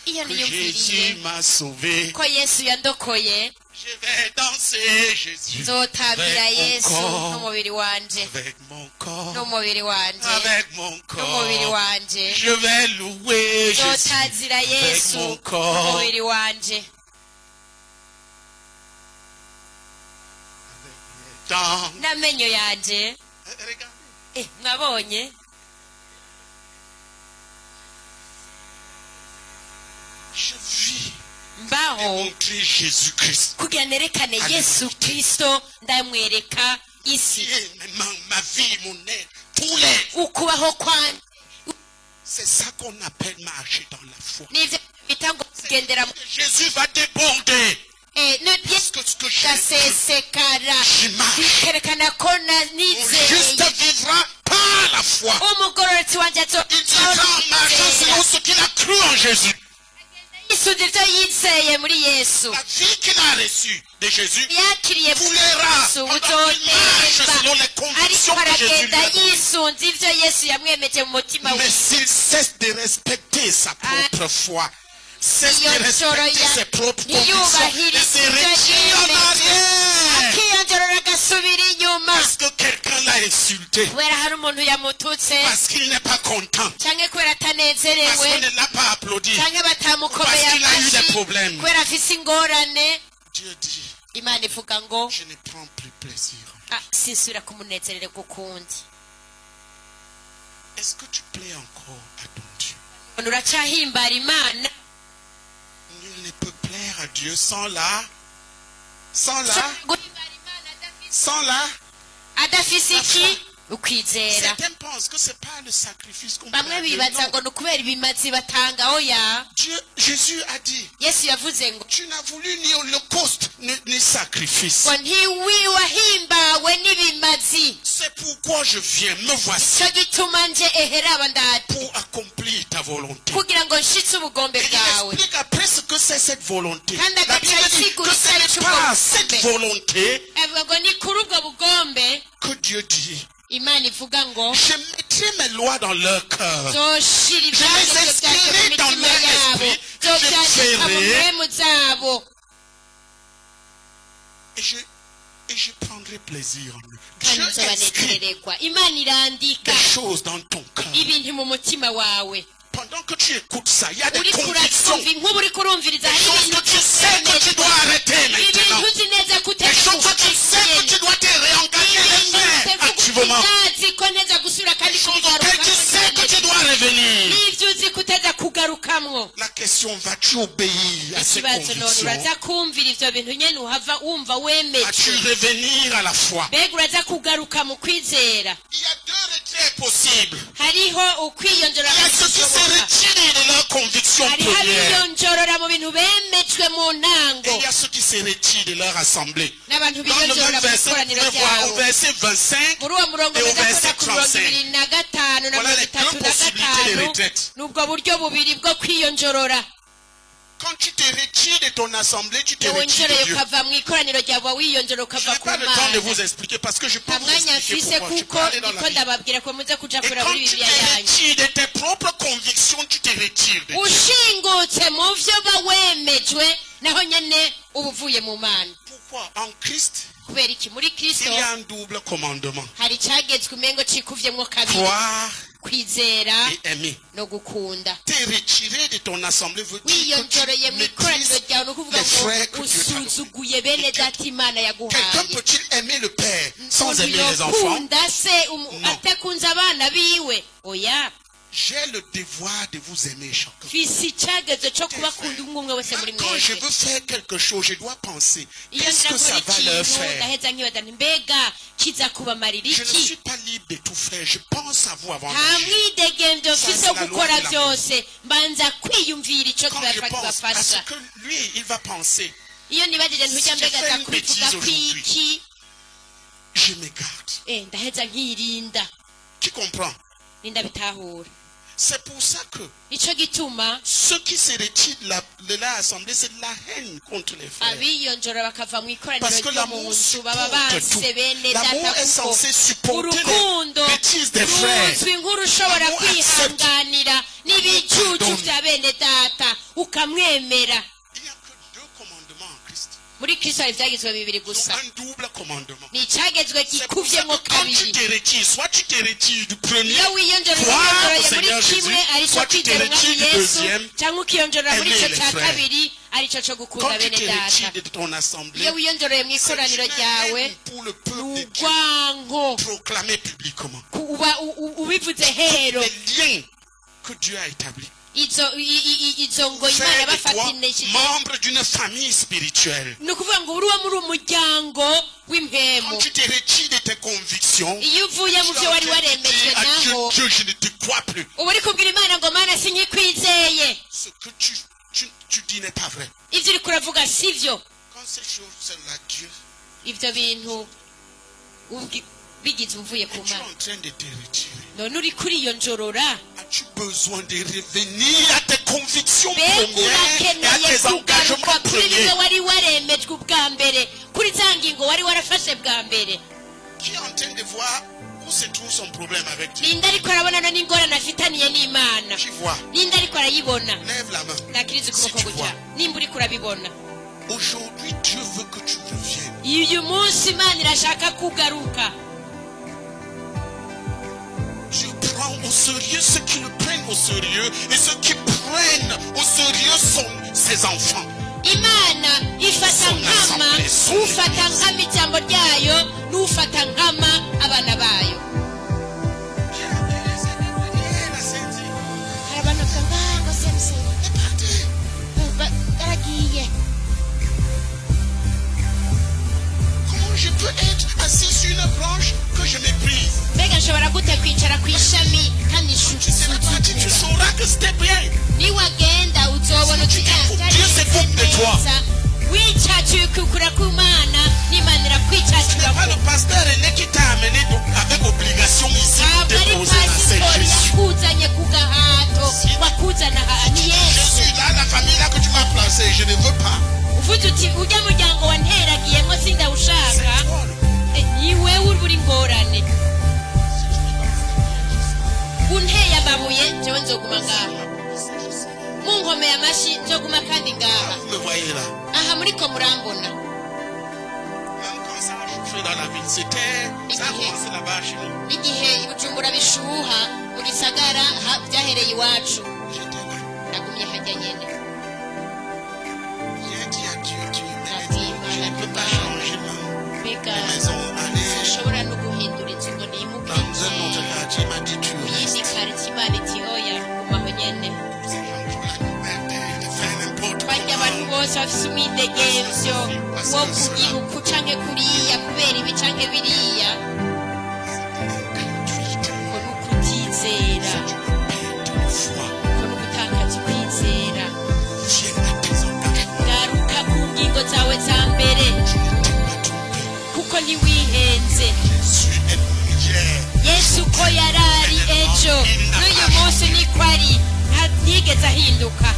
iyo que niyumviriye Jésus m'a sauvé, ko yesu yandokoye, je vais danser Jésus nzotabira avec mon yesu corps, n'umubiri wanje avec mon corps, n'umubiri wanje avec mon n'umubiri corps. wanje Je vais louer Jésus nzotazira avec yesu mon corps. n'umubiri wanje. Dans... n'amenyo yanje. Regardez, mwabonye je vis mbaho démontrer Jésus-Christ. kugira nerekane yesu kristo, ndamwereka isi. Et maintenant, ma vie, mon aide, tous les... ukubaho kwanje C'est ça qu'on appelle marcher dans la foi. n'ivyo bita ngo kugendera mu Jésus va déborder. yesu Parce que ce que j'ai gasesekara je marche. bikerekana ko Mon juste nizeye. vivra par la foi. umugororotsi wanje Il vivra en marchant selon ce qu'il a cru en Jésus. yisunze ivyo yizeye muri yesu. La vie qu'il a reçue de Jésus yakiriye muri coulera yesu pendant qu'il marche buzotemba, selon les convictions ariko que Jésus lui aragenda a données. yisunze ivyo yesu yamwemeje mu mutima Mais we. s'il cesse de respecter sa propre foi, cesse de Iyo respecter nsoro ses propres ntiyubahiriza convictions, et se ivyo retire en yiyemeje, arrière, akiyongerera agasubira inyuma parce que quelqu'un l'a insulté, kubera hari umuntu yamututse, parce qu'il n'est pas content, canke kubera parce atanezerewe, qu'on ne l'a pas applaudi, canke batamukomeye parce qu'il a eu des amashi problèmes. kubera afise ingorane. Dieu dit, imana ivuga ngo je ne prends plus plaisir. sinsubira kumunezerere gukundi. Est-ce que tu plais encore à ton Dieu? none uracahimbara imana. Nul ne peut plaire à Dieu sans la, Guhimbara Imana sans la, adafise iki ukwizera Certains pensent que c'est pas le sacrifice qu'on peut bamwe faire. bibaza ngo Non. ni ukubera ibimazi batanga oya Jésus a dit, yesu yavuze ngo tu n'as voulu ni holocauste ni sacrifice. ngo ntiwahimbawe n'ibimazi C'est pourquoi je viens, me voici, cyo gituma nje eheraba ndati pour accomplir ta volonté. kugira ngo nshitse ubugombe Et il bwawe explique après ce que c'est cette volonté. Kandi La Bible agaca dit isigura que ce n'est icyo pas ari cyo cette bugombe. volonté avuga ngo ni kuri ubwo bugombe que Dieu dit. imana ivuga ngo Je mettrai mes lois dans leur cœur. zoshira Je ibyanditswe les byanjye mu inscrirai dans mitima leur yabo esprit. zobyandika mu Je ferai. mpemu zabo Et je prendrai plaisir en eux. kandi Dieu inscrit nzobanezererwa imana irandika des choses dans ton cœur. ibintu mu mutima wawe Pendant que tu écoutes ça, il y a des uri convictions. kuratumva inkuru uri kurumviriza Des hari choses ibintu que tu sais que tu dois arrêter maintenant. ibintu uzi neza ko Des uteza choses que tu sais que tu dois te réengager et faire activement. uzi ko nteza gusubira kandi Des choses auxquelles tu sais que tu dois revenir. n'ibyo uzi ko uteza kugarukamwo La question, vas-tu obéir à ces ikibazo none convictions? uraza kumvira ivyo bintu nyene uhava wumva Vas-tu wemejwe revenir à la foi? mbega uraza kugaruka mu kwizera Il y a deux retraits possibles. hariho ukwiyonjora Il y a ceux qui se retirent de leurs convictions hariho premières. abiyonjorora mu bintu bemejwe mu Et ntango il y a ceux qui se retirent de leur assemblée. n'abantu Dans le même biyonjorora mu verset, vous ikoraniro pouvez voir au ryabo verset 25, muri uwo murongo Et au mwiza verset kubona ku mirongo 35. ibiri na gatanu na Voilà mirongo les itatu deux na possibilités de gatanu retraite. n'ubwo buryo bubiri bwo kwiyonjorora quand tu te retires de ton assemblée, tu te retires wonjoreye de Dieu. ukava mu ikoraniro ryawe wiyonjora Je ukava n'ai ku pas le temps de mana vous expliquer parce que je peux nta vous mwanya expliquer mfise pourquoi. Je peux kuko aller dans la niko Bible. ndababwira ko muze kuja Et kureba quand muri tu te bibiliya yanyu retires de tes propres convictions, tu te retires de Dieu. ushingutse mu vyo ba wemejwe naho nyene uba uvuye mu mana Pourquoi? En Christ, kubera iki muri il kristo y a un double commandement. hari icagezwe umengo cikuvyemwo kabiri Croire kwizera et aimer. no gukunda Te retirer de ton assemblée veut dire que wiyonjoreye tu mu ikoraniro maîtrises ryawe ni ukuvuga les ngo frères que Dieu t'a donnés. usuzuguye bene data imana Quelqu'un yaguhaye peut-il aimer le Père sans umuntu aimer les enfants? yokunda se Non. atakunze abana biwe oya J'ai le devoir de vous aimer chacun. mfise icagezo co kubakunda umwe umwe wese muri Quand je mwese veux faire quelque chose, je dois penser, iyo qu'est-ce que ça ndakora va leur ikintu faire? ndaheza nkibaza nti mbega kiza kubamarira Je ne iki suis pas libre de tout faire. Je pense à vous avant nta d'agir. mwidegemvyo mfise c'est wo la gukora loi de l'amour. vyose mbanza kwiyumvira ico Quand je pense à ce kibafasha que lui, il va penser, iyo nibajije ntujya Si mbega je fais aza une kubivuga bêtise aujourd'hui, kwiki je m'égarte. ndaheza nkirinda Tu comprends? nindabitahura C'est pour ça que nico gituma ceux qui se retirent de l'assemblée, c'est de la haine contre les frères. abiyonjora bakava mu ikoraniro Parce que ryo mu l'amour nzu baba supporte tout. banse bene L'amour data est kuko censé supporter urukundo les bêtises des frères. ruzwi inkuru ushobora L'amour accepte. kwihanganira n'ibicucu Pardon. vya bene data ukamwemera Il n'y a que deux commandements en Christ. muri kristo hari ivyagizwe bibiri Donc gusa un double commandement. ni icagezwe C'est pour ça gikuvyemwo que quand tu kabiri te retires, soit tu te retires du premier, iyo wiyonjora croire au muri Seigneur kimwe Jésus, arico soit tu te kwizera umwami retires du yesu deuxième, canke ukiyonjorera muri ico aimer les ca frères. kabiri arico co gukunda quand tu bene te data retires de ton assemblée, iyo wiyonjoreye mu c'est ikoraniro une ryawe haine pour le peuple de Dieu urwango proclamé publiquement. uba ubivuze hero Les liens que Dieu a établis. izo ngo imana Fais de toi bafatanishije membre d'une famille spirituelle. ni ukuvuga ngo uri uwo muri umuryango w'impemu Quand tu te retires de tes convictions, iyo uvuye mu tu byo es en wari train de waremejwe dire à Dieu, naho Dieu, je ne te crois plus. uba uri kubwira imana ngo mana sinyikwizeye Ce que tu dis n'est pas vrai. ibyo uri kuravuga sivyo Quand ces choses-là, Dieu, ibyo bintu bigize uvuye ku et tu es mana en train de te retirer. none uri kuri iyo njorora As-tu besoin de revenir à tes convictions mbega premières et à urakeneye tes engagements kugaruka kuri bimwe premiers? wari waremejwe ubwa mbere kuri za ngingo wari warafashe bwa mbere Qui est en train de voir où se trouve son problème avec Dieu? ninde ariko arabonana n'ingorane afitaniye n'imana Qui voit? ninde ariko arayibona Lève la main. nakiriza ukuboko Si tu gutya nimba uriko urabibona Aujourd'hui, Dieu veut que tu reviennes. uyu munsi imana irashaka kugaruka Dieu prend au sérieux ceux qui le prennent au sérieux et ceux qui prennent au sérieux sont ses enfants. imana ifata nkama ufata nkama ijambo ryayo n'ufata nkama abana bayo hari abantu bavuga ngo semse baragiye Comment je peux être assis sur une branche que je méprise? mbega ku ishami kandi Tu sauras que c'était bien. niwagenda uzobona uti Dieu s'occupe de toi. wicacukukura ku mana n'imana irakwicacura Pas le pasteur René qui t'a amené avec obligation ici pour ntabwo ari déposer la Sainte pasitori Jésus. yakuzanye ku gahato wakuzana ni Je yesu suis là, la famille là que tu m'as placée, je ne veux pas. uvuze uti ujya muryango wanteragiyemo sindawushaka niwe uri ngorane unteye amabuye jewe nzoguma ngaha munkomeye amashyi nzoguma kandi ngaha Vous me voyez là. aha muriko murambona Même quand ça a chauffé dans la ville, ça a commencé là-bas chez nous. igihe ibijumbura bishuha mu gisagara byahereye iwacu J'étais là. nagumye hajya nyene J'ai dit à Dieu, Dieu, Nabwira je ne peux pas changer là. mbega La maison, aller sinshobora no guhindura inzu ngo nimuke dans un autre quartier, il m'a dit, tu mu yindi restes. karitsiye imana iti hoya gumaho nyene Ces gens qui ont la liberté de faire n'importe barya abantu comment. bose bafise umwidegemvyo wo kugira uku canke kuriya kubera ibi canke biriya ko n'ukutizera ko n'ugutakaza ukwizera garuka ku ngingo zawe za mbere kuko ntiwihenze yesu ko yarari ejo n'uyu munsi niko ari ntiyigeze ahinduka